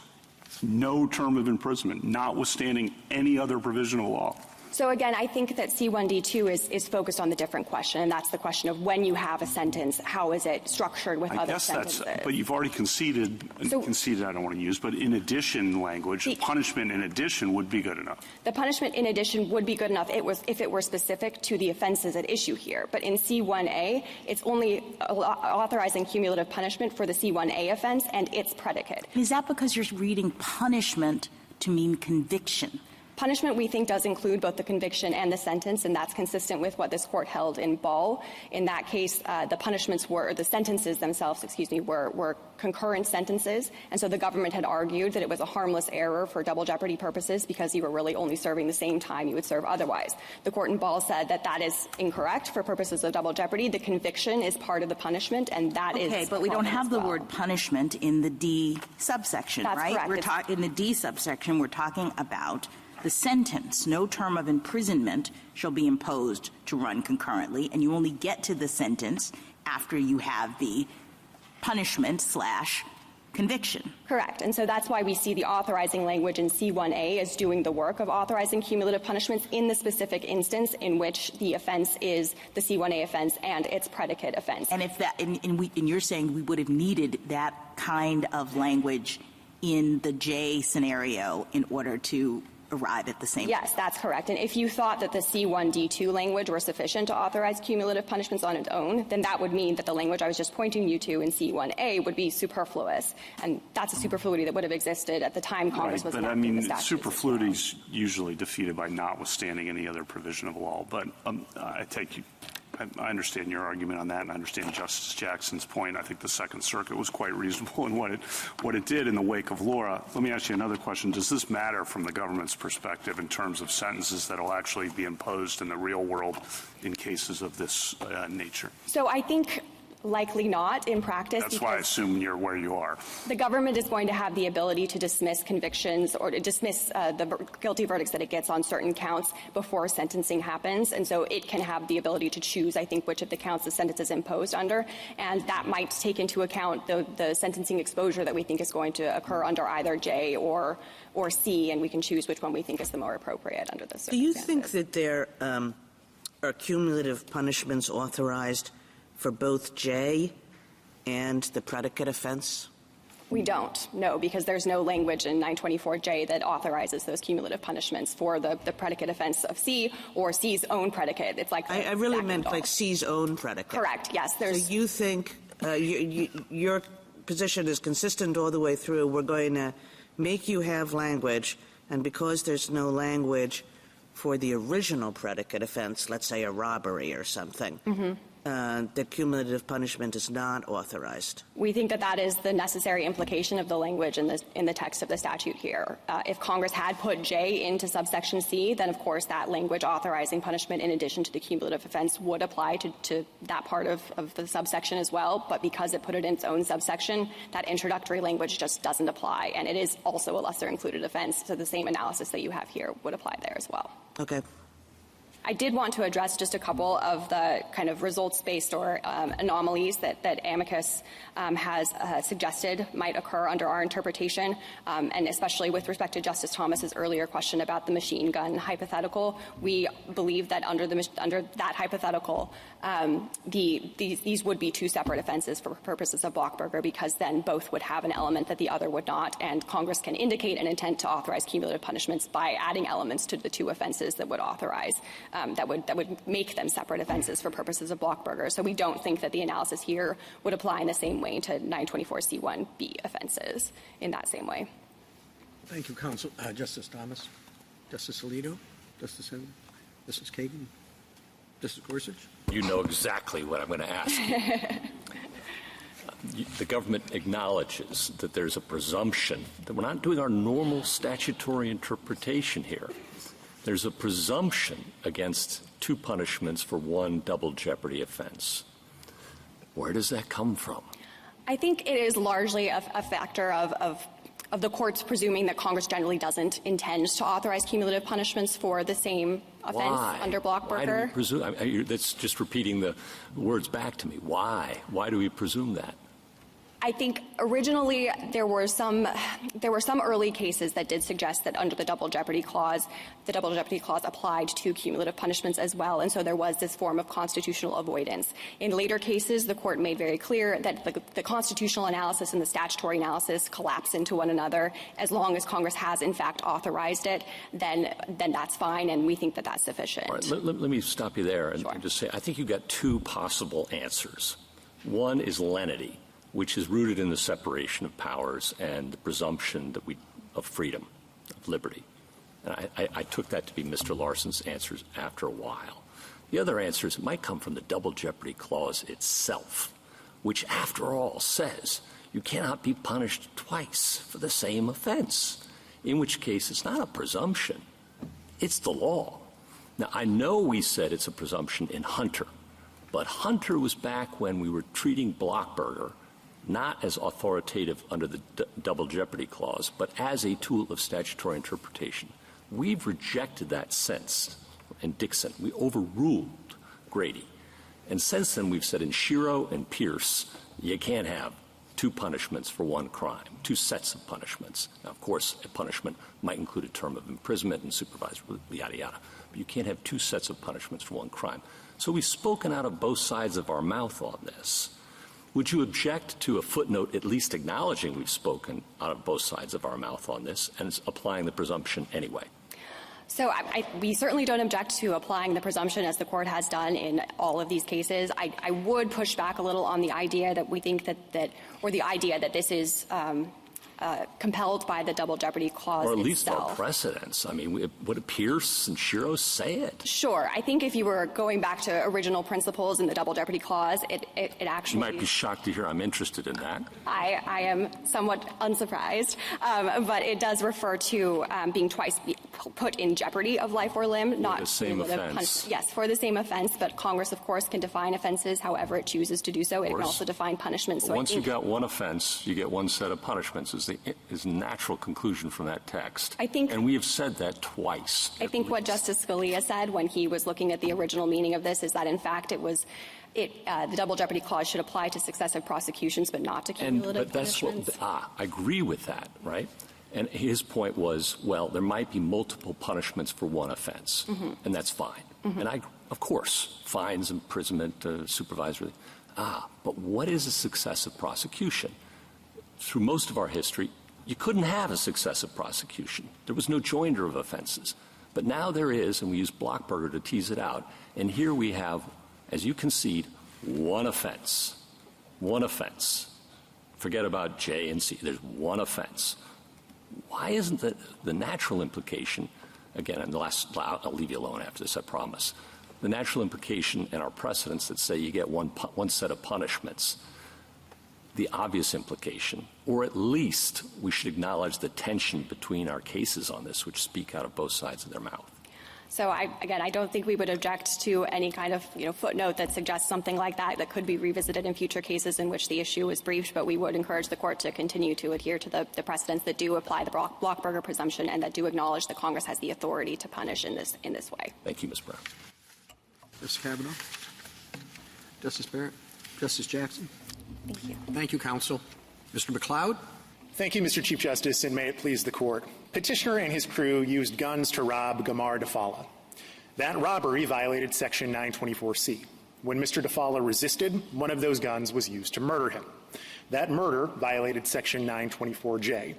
No term of imprisonment, notwithstanding any other provision of law. So again, I think that C1D2 is focused on the different question, and that's the question of when you have a sentence, how is it structured with other sentences? But you've already conceded I don't want to use, but in addition language, punishment in addition would be good enough. The punishment in addition would be good enough if it were specific to the offenses at issue here. But in C1A, it's only authorizing cumulative punishment for the C1A offense and its predicate. Is that because you're reading punishment to mean conviction? Punishment, we think, does include both the conviction and the sentence, and that's consistent with what this court held in Ball. In that case, the sentences themselves, were concurrent sentences, and so the government had argued that it was a harmless error for double jeopardy purposes because you were really only serving the same time you would serve otherwise. The court in Ball said that that is incorrect for purposes of double jeopardy. The conviction is part of the punishment, and that is okay, but we don't have the word punishment in the D subsection, that's right? Correct. In the D subsection, we're talking about the sentence. No term of imprisonment shall be imposed to run concurrently, and you only get to the sentence after you have the punishment/conviction. Correct. And so that's why we see the authorizing language in C1A as doing the work of authorizing cumulative punishments in the specific instance in which the offense is the C1A offense and its predicate offense. And if that, and you're saying we would have needed that kind of language in the J scenario in order to arrive at the same Yes, that's correct. And if you thought that the C1D2 language were sufficient to authorize cumulative punishments on its own, then that would mean that the language I was just pointing you to in C1A would be superfluous. And that's a superfluity that would have existed at the time Congress was enacting the statute. Superfluity is usually defeated by notwithstanding any other provision of law. But I understand your argument on that, and I understand Justice Jackson's point. I think the Second Circuit was quite reasonable in what it did in the wake of Laura. Let me ask you another question. Does this matter from the government's perspective in terms of sentences that will actually be imposed in the real world in cases of this nature? So I think likely not in practice. That's why I assume you're where you are. The government is going to have the ability to dismiss convictions or to dismiss the guilty verdicts that it gets on certain counts before sentencing happens. And so it can have the ability to choose, I think, which of the counts the sentence is imposed under. And that might take into account the sentencing exposure that we think is going to occur under either J or C, and we can choose which one we think is the more appropriate under the circumstances. Do you think that there are cumulative punishments authorized for both J and the predicate offense? We don't, no, because there's no language in 924J that authorizes those cumulative punishments for the predicate offense of C or C's own predicate. It's like I really meant like C's own predicate. Correct, yes. So you think your position is consistent all the way through. We're going to make you have language, and because there's no language for the original predicate offense, let's say a robbery or something, that cumulative punishment is not authorized? We think that that is the necessary implication of the language in the text of the statute here. If Congress had put J into subsection C, then of course that language authorizing punishment in addition to the cumulative offense would apply to that part of the subsection as well. But because it put it in its own subsection, that introductory language just doesn't apply. And it is also a lesser included offense, so the same analysis that you have here would apply there as well. Okay. I did want to address just a couple of the kind of results-based or anomalies that amicus has suggested might occur under our interpretation, and especially with respect to Justice Thomas's earlier question about the machine gun hypothetical. We believe that under that hypothetical, these would be two separate offenses for purposes of Blockberger, because then both would have an element that the other would not, and Congress can indicate an intent to authorize cumulative punishments by adding elements to the two offenses that would authorize that would make them separate offenses for purposes of Blockberger. So we don't think that the analysis here would apply in the same way to 924C1B offenses in that same way. Thank you, Counsel. Justice Thomas, Justice Alito, Justice Henry, Justice Kagan, Justice Gorsuch. You know exactly what I'm going to ask you. The government acknowledges that there's a presumption that we're not doing our normal statutory interpretation here. There's a presumption against two punishments for one double jeopardy offense. Where does that come from? I think it is largely a factor of the courts presuming that Congress generally doesn't intend to authorize cumulative punishments for the same offense under Blockberger. Why do we presume? That's just repeating the words back to me. Why? Why do we presume that? I think originally there were some early cases that did suggest that under the Double Jeopardy Clause applied to cumulative punishments as well, and so there was this form of constitutional avoidance. In later cases, the Court made very clear that the constitutional analysis and the statutory analysis collapse into one another. As long as Congress has, in fact, authorized it, then that's fine, and we think that that's sufficient. All right, let me stop you there and Sure. just say I think you've got two possible answers. One is lenity, which is rooted in the separation of powers and the presumption of freedom, of liberty. And I took that to be Mr. Larson's answers after a while. The other answer is it might come from the Double Jeopardy Clause itself, which, after all, says you cannot be punished twice for the same offense, in which case it's not a presumption, it's the law. Now, I know we said it's a presumption in Hunter, but Hunter was back when we were treating Blockberger not as authoritative under the Double Jeopardy Clause, but as a tool of statutory interpretation. We've rejected that since. In Dixon, we overruled Grady. And since then, we've said in Shiro and Pierce, you can't have two punishments for one crime, two sets of punishments. Now, of course, a punishment might include a term of imprisonment and supervised, yada, yada. But you can't have two sets of punishments for one crime. So we've spoken out of both sides of our mouth on this. Would you object to a footnote at least acknowledging we've spoken out of both sides of our mouth on this and applying the presumption anyway? So we certainly don't object to applying the presumption as the Court has done in all of these cases. I would push back a little on the idea that we think or the idea that this is compelled by the Double Jeopardy Clause or at least itself. our precedents. I mean, would Pierce and Shiro say it? Sure. I think if you were going back to original principles in the Double Jeopardy Clause, it actually... You might be shocked to hear I'm interested in that. I am somewhat unsurprised, but it does refer to being twice put in jeopardy of life or limb, not the same offense. Yes, for the same offense, but Congress, of course, can define offenses however it chooses to do so. It can also define punishments. So once you've got one offense, you get one set of punishments is natural conclusion from that text. And we have said that twice. I think what Justice Scalia said when he was looking at the original meaning of this is that, in fact, the Double Jeopardy Clause should apply to successive prosecutions but not to cumulative punishments. I agree with that, right? And his point was, well, there might be multiple punishments for one offense, and that's fine. And of course, fines, imprisonment, supervisory. But what is a successive prosecution? Through most of our history, you couldn't have a successive prosecution. There was no joinder of offenses. But now there is, and we use Blockberger to tease it out. And here we have, as you concede, one offense. One offense. Forget about J and C. There's one offense. Why isn't the natural implication, again, I'll leave you alone after this, I promise. the natural implication and our precedents that say you get one set of punishments, the obvious implication, or at least we should acknowledge the tension between our cases on this, which speak out of both sides of their mouth. So, I don't think we would object to any kind of footnote that suggests something like that could be revisited in future cases in which the issue was briefed, but we would encourage the Court to continue to adhere to the precedents that do apply the Blockberger presumption and that do acknowledge that Congress has the authority to punish in this way. Thank you, Ms. Brown. Justice Kavanaugh? Justice Barrett? Justice Jackson? Thank you. Thank you, counsel. Mr. McLeod? Thank you, Mr. Chief Justice, and may it please the Court. Petitioner and his crew used guns to rob Gamar Dafala. That robbery violated Section 924C. When Mr. Dafala resisted, one of those guns was used to murder him. That murder violated Section 924J.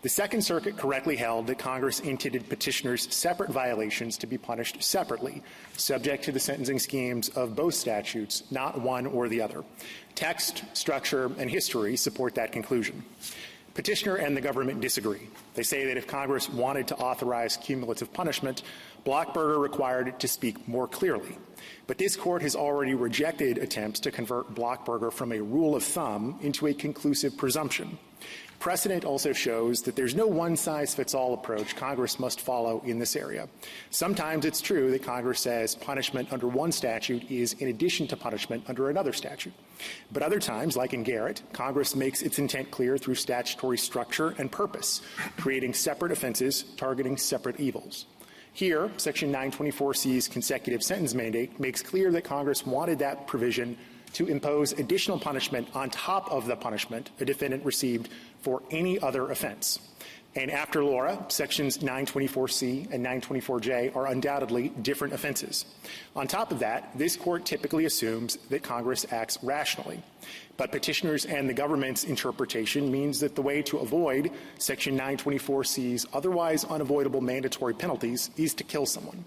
The Second Circuit correctly held that Congress intended petitioners' separate violations to be punished separately, subject to the sentencing schemes of both statutes, not one or the other. Text, structure, and history support that conclusion. Petitioner and the government disagree. They say that if Congress wanted to authorize cumulative punishment, Blockberger required it to speak more clearly. But this Court has already rejected attempts to convert Blockberger from a rule of thumb into a conclusive presumption. Precedent also shows that there's no one-size-fits-all approach Congress must follow in this area. Sometimes it's true that Congress says punishment under one statute is in addition to punishment under another statute. But other times, like in Garrett, Congress makes its intent clear through statutory structure and purpose, creating separate offenses targeting separate evils. Here, Section 924C's consecutive sentence mandate makes clear that Congress wanted that provision to impose additional punishment on top of the punishment a defendant received for any other offense. And after Laura, Sections 924C and 924J are undoubtedly different offenses. On top of that, this Court typically assumes that Congress acts rationally. But petitioners and the government's interpretation means that the way to avoid Section 924C's otherwise unavoidable mandatory penalties is to kill someone.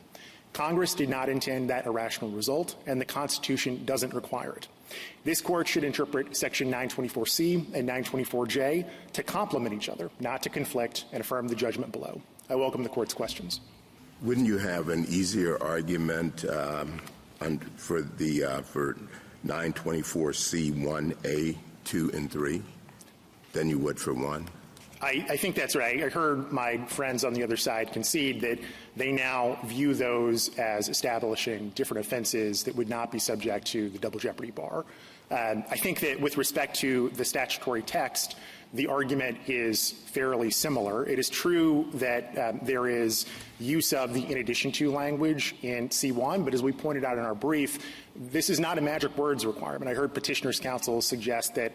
Congress did not intend that irrational result, and the Constitution doesn't require it. This Court should interpret Section 924C and 924J to complement each other, not to conflict, and affirm the judgment below. I welcome the Court's questions. Wouldn't you have an easier argument for 924C1A, 2, and 3 than you would for 1? I think that's right. I heard my friends on the other side concede that they now view those as establishing different offenses that would not be subject to the double jeopardy bar. I think that with respect to the statutory text, the argument is fairly similar. It is true that there is use of the in addition to language in C1, but as we pointed out in our brief, this is not a magic words requirement. I heard Petitioners' Counsel suggest that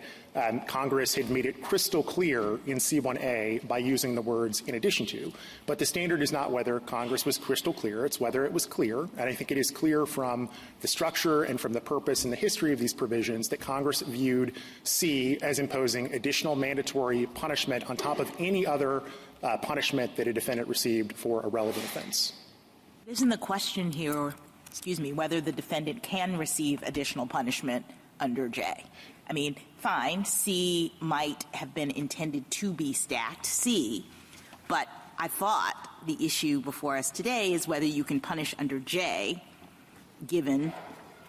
Congress had made it crystal clear in C1A by using the words in addition to. But the standard is not whether Congress was crystal clear, it's whether it was clear. And I think it is clear from the structure and from the purpose and the history of these provisions that Congress viewed C as imposing additional mandatory punishment on top of any other punishment that a defendant received for a relevant offense. Isn't the question here, whether the defendant can receive additional punishment under J? I mean, fine, C might have been intended to be stacked C, but I thought the issue before us today is whether you can punish under J given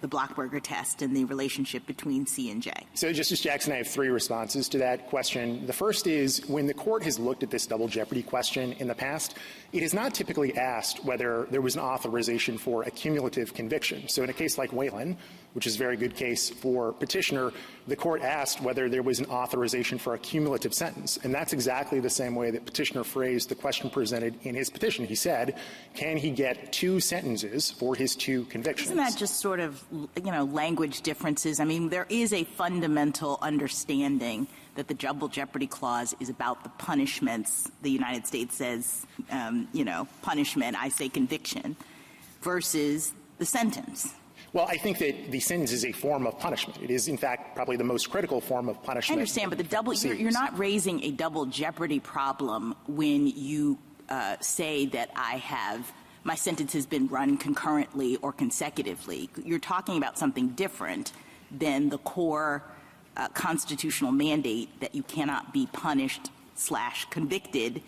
the Blockberger test and the relationship between C and J. So, Justice Jackson, I have three responses to that question. The first is, when the Court has looked at this double jeopardy question in the past, it has not typically asked whether there was an authorization for a cumulative conviction. So in a case like Whalen, which is a very good case for petitioner, the Court asked whether there was an authorization for a cumulative sentence. And that's exactly the same way that petitioner phrased the question presented in his petition. He said, can he get 2 sentences for his 2 convictions? Isn't that just sort of, language differences? I mean, there is a fundamental understanding that the Double Jeopardy Clause is about the punishments. The United States says, punishment, I say conviction, versus the sentence. Well, I think that the sentence is a form of punishment. It is, in fact, probably the most critical form of punishment. I understand, but you're not raising a double jeopardy problem when you say that my sentence has been run concurrently or consecutively. You're talking about something different than the core constitutional mandate that you cannot be punished/convicted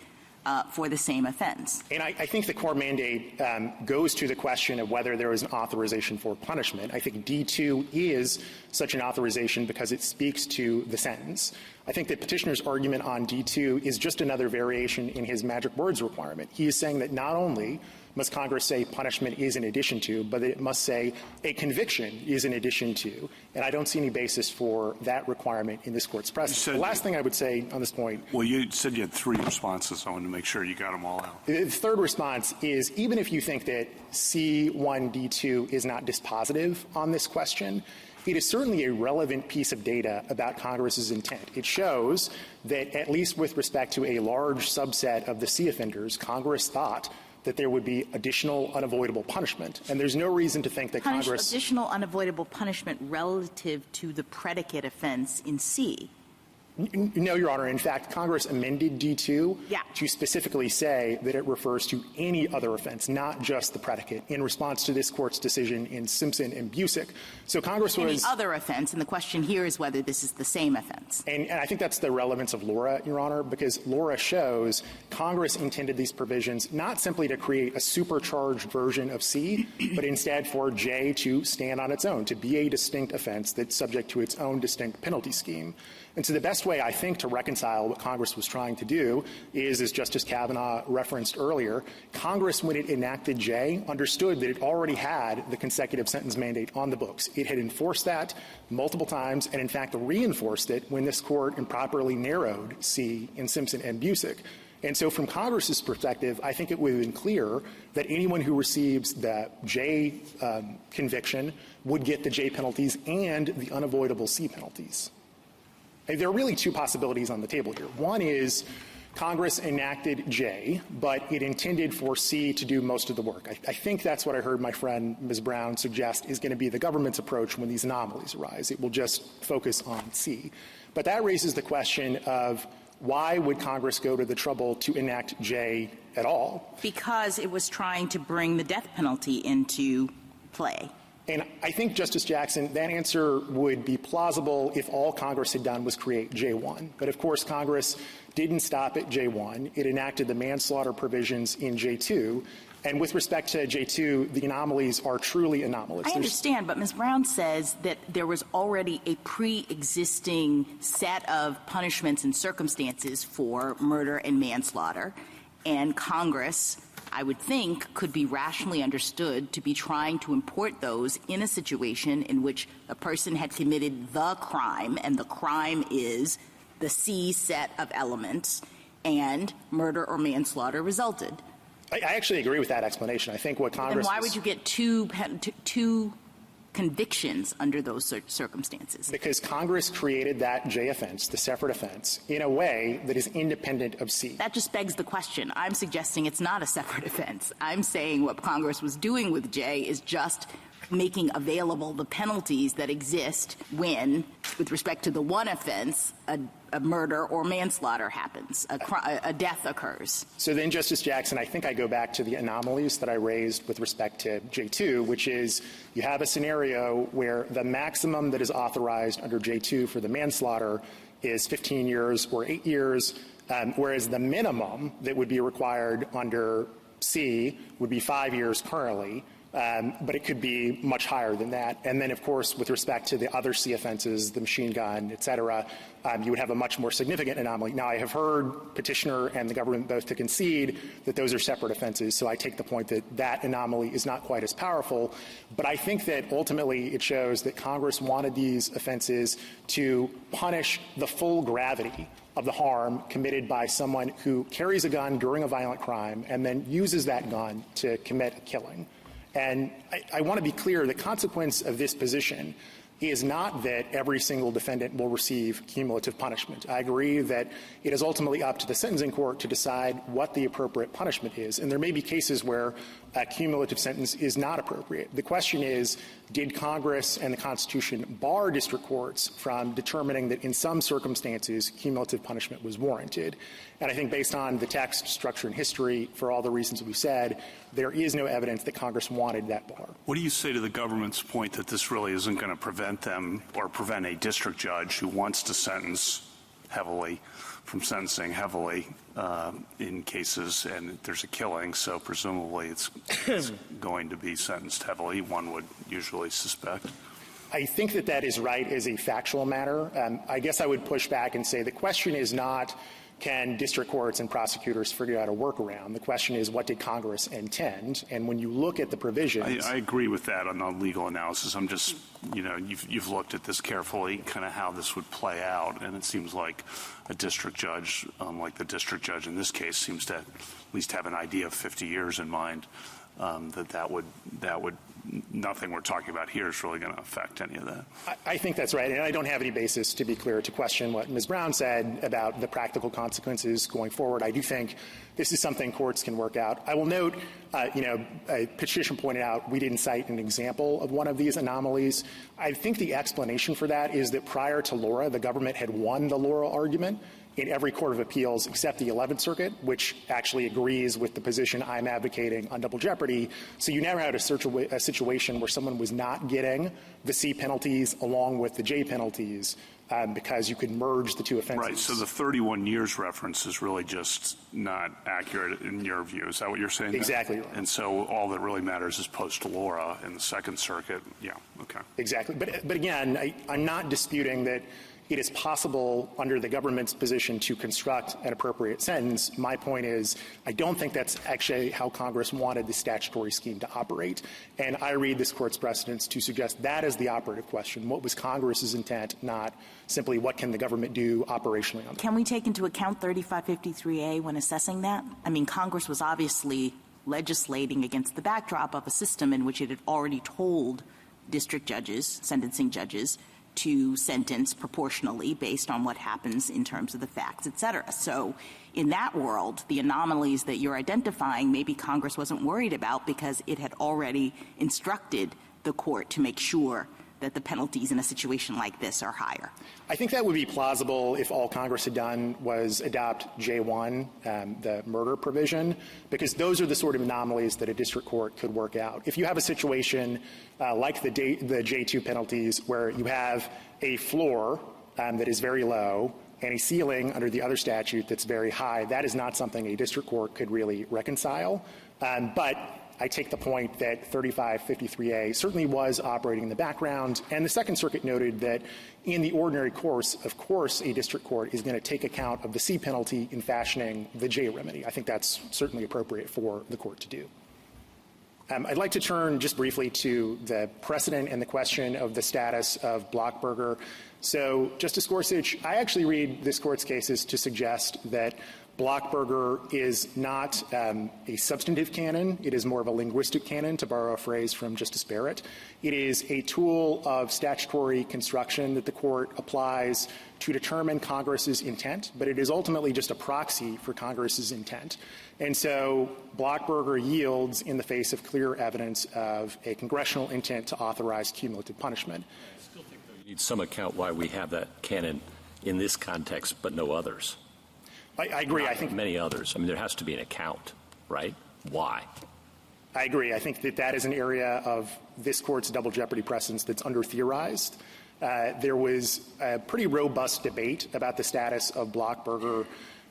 for the same offense. And I think the core mandate goes to the question of whether there is an authorization for punishment. I think D2 is such an authorization because it speaks to the sentence. I think that petitioner's argument on D2 is just another variation in his magic words requirement. He is saying that not only must Congress say punishment is in addition to, but that it must say a conviction is in addition to. And I don't see any basis for that requirement in this Court's precedent. The last thing I would say on this point. Well, you said you had 3 responses. I wanted to make sure you got them all out. The third response is even if you think that C1D2 is not dispositive on this question, it is certainly a relevant piece of data about Congress's intent. It shows that at least with respect to a large subset of the C offenders, Congress thought that there would be additional unavoidable punishment. And there's no reason to think that Congress— Additional unavoidable punishment relative to the predicate offense in C. No, Your Honor. In fact, Congress amended D2 to specifically say that it refers to any other offense, not just the predicate, in response to this Court's decision in Simpson and Busick. So Congress was— Any other offense, and the question here is whether this is the same offense. And I think that's the relevance of Laura, Your Honor, because Laura shows Congress intended these provisions not simply to create a supercharged version of C, but instead for J to stand on its own, to be a distinct offense that's subject to its own distinct penalty scheme. And so the best way, I think, to reconcile what Congress was trying to do is, as Justice Kavanaugh referenced earlier, Congress, when it enacted J, understood that it already had the consecutive sentence mandate on the books. It had enforced that multiple times and, in fact, reinforced it when this Court improperly narrowed C in Simpson and Busick. And so from Congress's perspective, I think it would have been clear that anyone who receives the J conviction would get the J penalties and the unavoidable C penalties. There are really 2 possibilities on the table here. One is Congress enacted J, but it intended for C to do most of the work. I think that's what I heard my friend Ms. Brown suggest is going to be the government's approach when these anomalies arise. It will just focus on C. But that raises the question of why would Congress go to the trouble to enact J at all? Because it was trying to bring the death penalty into play. And I think, Justice Jackson, that answer would be plausible if all Congress had done was create J1. But, of course, Congress didn't stop at J1. It enacted the manslaughter provisions in J2. And with respect to J2, the anomalies are truly anomalous. I understand, but Ms. Brown says that there was already a pre-existing set of punishments and circumstances for murder and manslaughter, and Congress, I would think, could be rationally understood to be trying to import those in a situation in which a person had committed the crime, and the crime is the C set of elements, and murder or manslaughter resulted. I actually agree with that explanation. I think what Congress— Then why would you get two convictions under those circumstances? Because Congress created that J offense, the separate offense, in a way that is independent of C. That just begs the question. I'm suggesting it's not a separate offense. I'm saying what Congress was doing with J is just making available the penalties that exist when, with respect to the one offense, a murder or manslaughter happens, a death occurs. So then, Justice Jackson, I think I go back to the anomalies that I raised with respect to J2, which is you have a scenario where the maximum that is authorized under J2 for the manslaughter is 15 years or 8 years, whereas the minimum that would be required under C would be 5 years currently. But it could be much higher than that. And then, of course, with respect to the other C offenses, the machine gun, et cetera, you would have a much more significant anomaly. Now, I have heard petitioner and the government both to concede that those are separate offenses, so I take the point that that anomaly is not quite as powerful. But I think that ultimately it shows that Congress wanted these offenses to punish the full gravity of the harm committed by someone who carries a gun during a violent crime and then uses that gun to commit a killing. And I want to be clear, the consequence of this position is not that every single defendant will receive cumulative punishment. I agree that it is ultimately up to the sentencing court to decide what the appropriate punishment is. And there may be cases where a cumulative sentence is not appropriate. The question is, did Congress and the Constitution bar district courts from determining that in some circumstances cumulative punishment was warranted? And I think based on the text, structure, and history, for all the reasons we said, there is no evidence that Congress wanted that bar. What do you say to the government's point that this really isn't going to prevent them or prevent a district judge who wants to sentence heavily, from sentencing heavily in cases, and there's a killing, so presumably it's going to be sentenced heavily, one would usually suspect. I think that that is right as a factual matter. I guess I would push back and say the question is not can district courts and prosecutors figure out a workaround. The question is what did Congress intend? And when you look at the provisions— I agree with that on the legal analysis. I'm just, you've looked at this carefully, kind of how this would play out, and it seems like a district judge, like the district judge in this case, seems to at least have an idea of 50 years in mind, that would nothing we're talking about here is really going to affect any of that. I think that's right, and I don't have any basis, to be clear, to question what Ms. Brown said about the practical consequences going forward. I do think this is something courts can work out. I will note, a petition pointed out we didn't cite an example of one of these anomalies. I think the explanation for that is that prior to Laura, the government had won the Laura argument in every court of appeals except the 11th Circuit, which actually agrees with the position I'm advocating on double jeopardy. So you never had a situation where someone was not getting the C penalties along with the J penalties because you could merge the two offenses. Right. So the 31 years reference is really just not accurate in your view. Is that what you're saying? Exactly right. And so all that really matters is post-Laura in the Second Circuit. Yeah. Okay. Exactly. But again, I'm not disputing that it is possible under the government's position to construct an appropriate sentence. My point is I don't think that's actually how Congress wanted the statutory scheme to operate. And I read this Court's precedents to suggest that is the operative question. What was Congress's intent, not simply what can the government do operationally on that. Can we take into account 3553A when assessing that? I mean, Congress was obviously legislating against the backdrop of a system in which it had already told district judges, sentencing judges, to sentence proportionally based on what happens in terms of the facts, et cetera. So in that world, the anomalies that you're identifying, maybe Congress wasn't worried about because it had already instructed the court to make sure that the penalties in a situation like this are higher. I think that would be plausible if all Congress had done was adopt J1, the murder provision, because those are the sort of anomalies that a district court could work out. If you have a situation like the J2 penalties where you have a floor that is very low and a ceiling under the other statute that's very high, that is not something a district court could really reconcile. But I take the point that 3553A certainly was operating in the background, and the Second Circuit noted that in the ordinary course, of course, a district court is going to take account of the C penalty in fashioning the J remedy. I think that's certainly appropriate for the court to do. I'd like to turn just briefly to the precedent and the question of the status of Blockberger. So, Justice Gorsuch, I actually read this Court's cases to suggest that Blockberger is not a substantive canon. It is more of a linguistic canon, to borrow a phrase from Justice Barrett. It is a tool of statutory construction that the Court applies to determine Congress's intent, but it is ultimately just a proxy for Congress's intent. And so Blockberger yields in the face of clear evidence of a congressional intent to authorize cumulative punishment. I still think you need some account why we have that canon in this context, but no others. I agree. Not I think many others. I mean, there has to be an account, right? Why? I agree. I think that that is an area of this Court's double jeopardy precedence that's under-theorized. There was a pretty robust debate about the status of Blockberger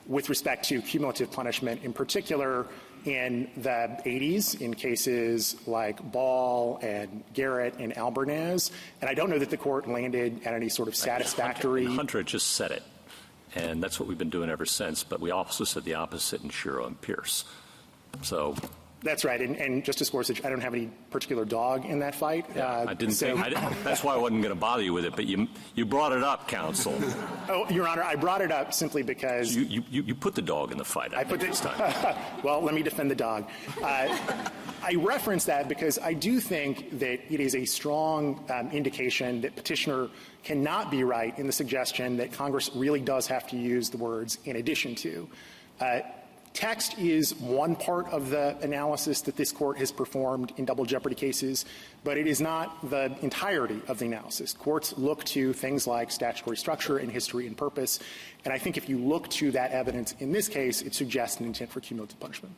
with respect to cumulative punishment, in particular in the 80s, in cases like Ball and Garrett and Albarnez. And I don't know that the Court landed at any sort of satisfactory— Hunter just said it. And that's what we've been doing ever since. But we also said the opposite in Shiro and Pierce. So that's right. And Justice Gorsuch, I don't have any particular dog in that fight. Yeah, I didn't think. That's why I wasn't going to bother you with it. But you brought it up, counsel. Oh, Your Honor, I brought it up simply because you put the dog in the fight. I think this time. Well, let me defend the dog. I reference that because I do think that it is a strong indication that petitioner cannot be right in the suggestion that Congress really does have to use the words "in addition to." Text is one part of the analysis that this Court has performed in double jeopardy cases, but it is not the entirety of the analysis. Courts look to things like statutory structure and history and purpose, and I think if you look to that evidence in this case, it suggests an intent for cumulative punishment.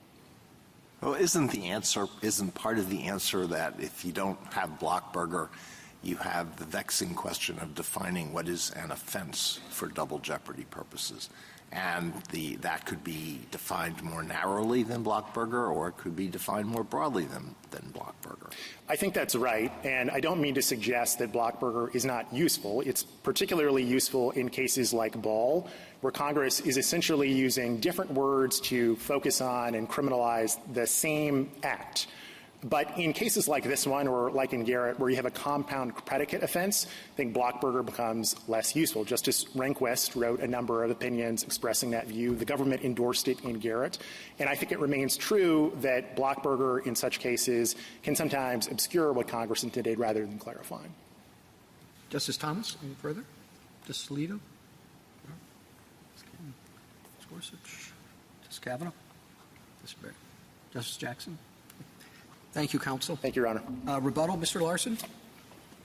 Well, isn't part of the answer that if you don't have Blockberger, you have the vexing question of defining what is an offense for double jeopardy purposes. And that could be defined more narrowly than Blockberger, or it could be defined more broadly than Blockberger. I think that's right, and I don't mean to suggest that Blockberger is not useful. It's particularly useful in cases like Ball, where Congress is essentially using different words to focus on and criminalize the same act. But in cases like this one, or like in Garrett, where you have a compound predicate offense, I think Blockberger becomes less useful. Justice Rehnquist wrote a number of opinions expressing that view. The government endorsed it in Garrett. And I think it remains true that Blockberger, in such cases, can sometimes obscure what Congress intended rather than clarifying. Justice Thomas, any further? Justice Alito? Justice Gorsuch? Justice Kavanaugh? Justice Barrett? Justice Jackson? Thank you, counsel. Thank you, Your Honor. Rebuttal, Mr. Larson.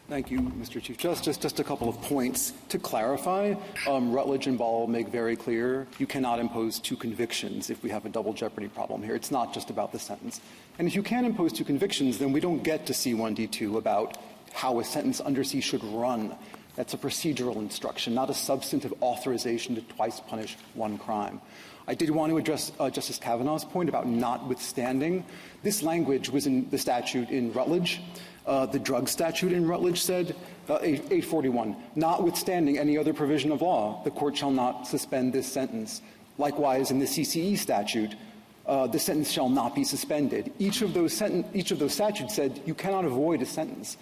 Thank you, Mr. Chief Justice. Just a couple of points. To clarify, Rutledge and Ball make very clear you cannot impose two convictions if we have a double jeopardy problem here. It's not just about the sentence. And if you can impose two convictions, then we don't get to C1D2 about how a sentence under C should run. That's a procedural instruction, not a substantive authorization to twice punish one crime. I did want to address Justice Kavanaugh's point about notwithstanding. This language was in the statute in Rutledge. The drug statute in Rutledge said, 841, notwithstanding any other provision of law, the court shall not suspend this sentence. Likewise, in the CCE statute, the sentence shall not be suspended. Each of those statutes said you cannot avoid a sentence.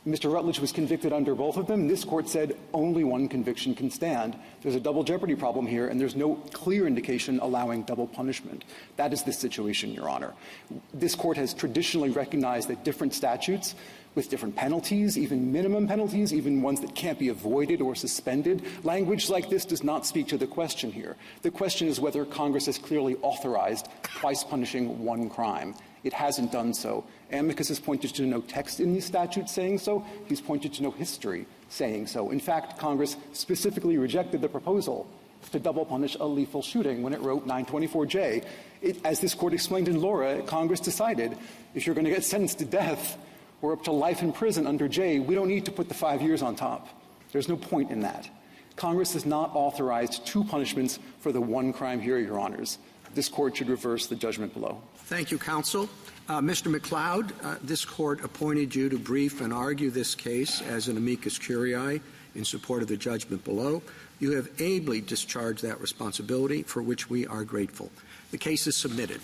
Mr. Rutledge was convicted under both of them, and this court said only one conviction can stand. There's a double jeopardy problem here, and there's no clear indication allowing double punishment. That is the situation, Your Honor. This court has traditionally recognized that different statutes with different penalties, even minimum penalties, even ones that can't be avoided or suspended, language like this does not speak to the question here. The question is whether Congress has clearly authorized twice punishing one crime. It hasn't done so. Amicus has pointed to no text in these statutes saying so. He's pointed to no history saying so. In fact, Congress specifically rejected the proposal to double punish a lethal shooting when it wrote 924J. As this court explained in Laura, Congress decided if you're going to get sentenced to death or up to life in prison under J, we don't need to put the 5 years on top. There's no point in that. Congress has not authorized two punishments for the one crime here, Your Honors. This court should reverse the judgment below. Thank you, counsel. Mr. McLeod, this court appointed you to brief and argue this case as an amicus curiae in support of the judgment below. You have ably discharged that responsibility, for which we are grateful. The case is submitted.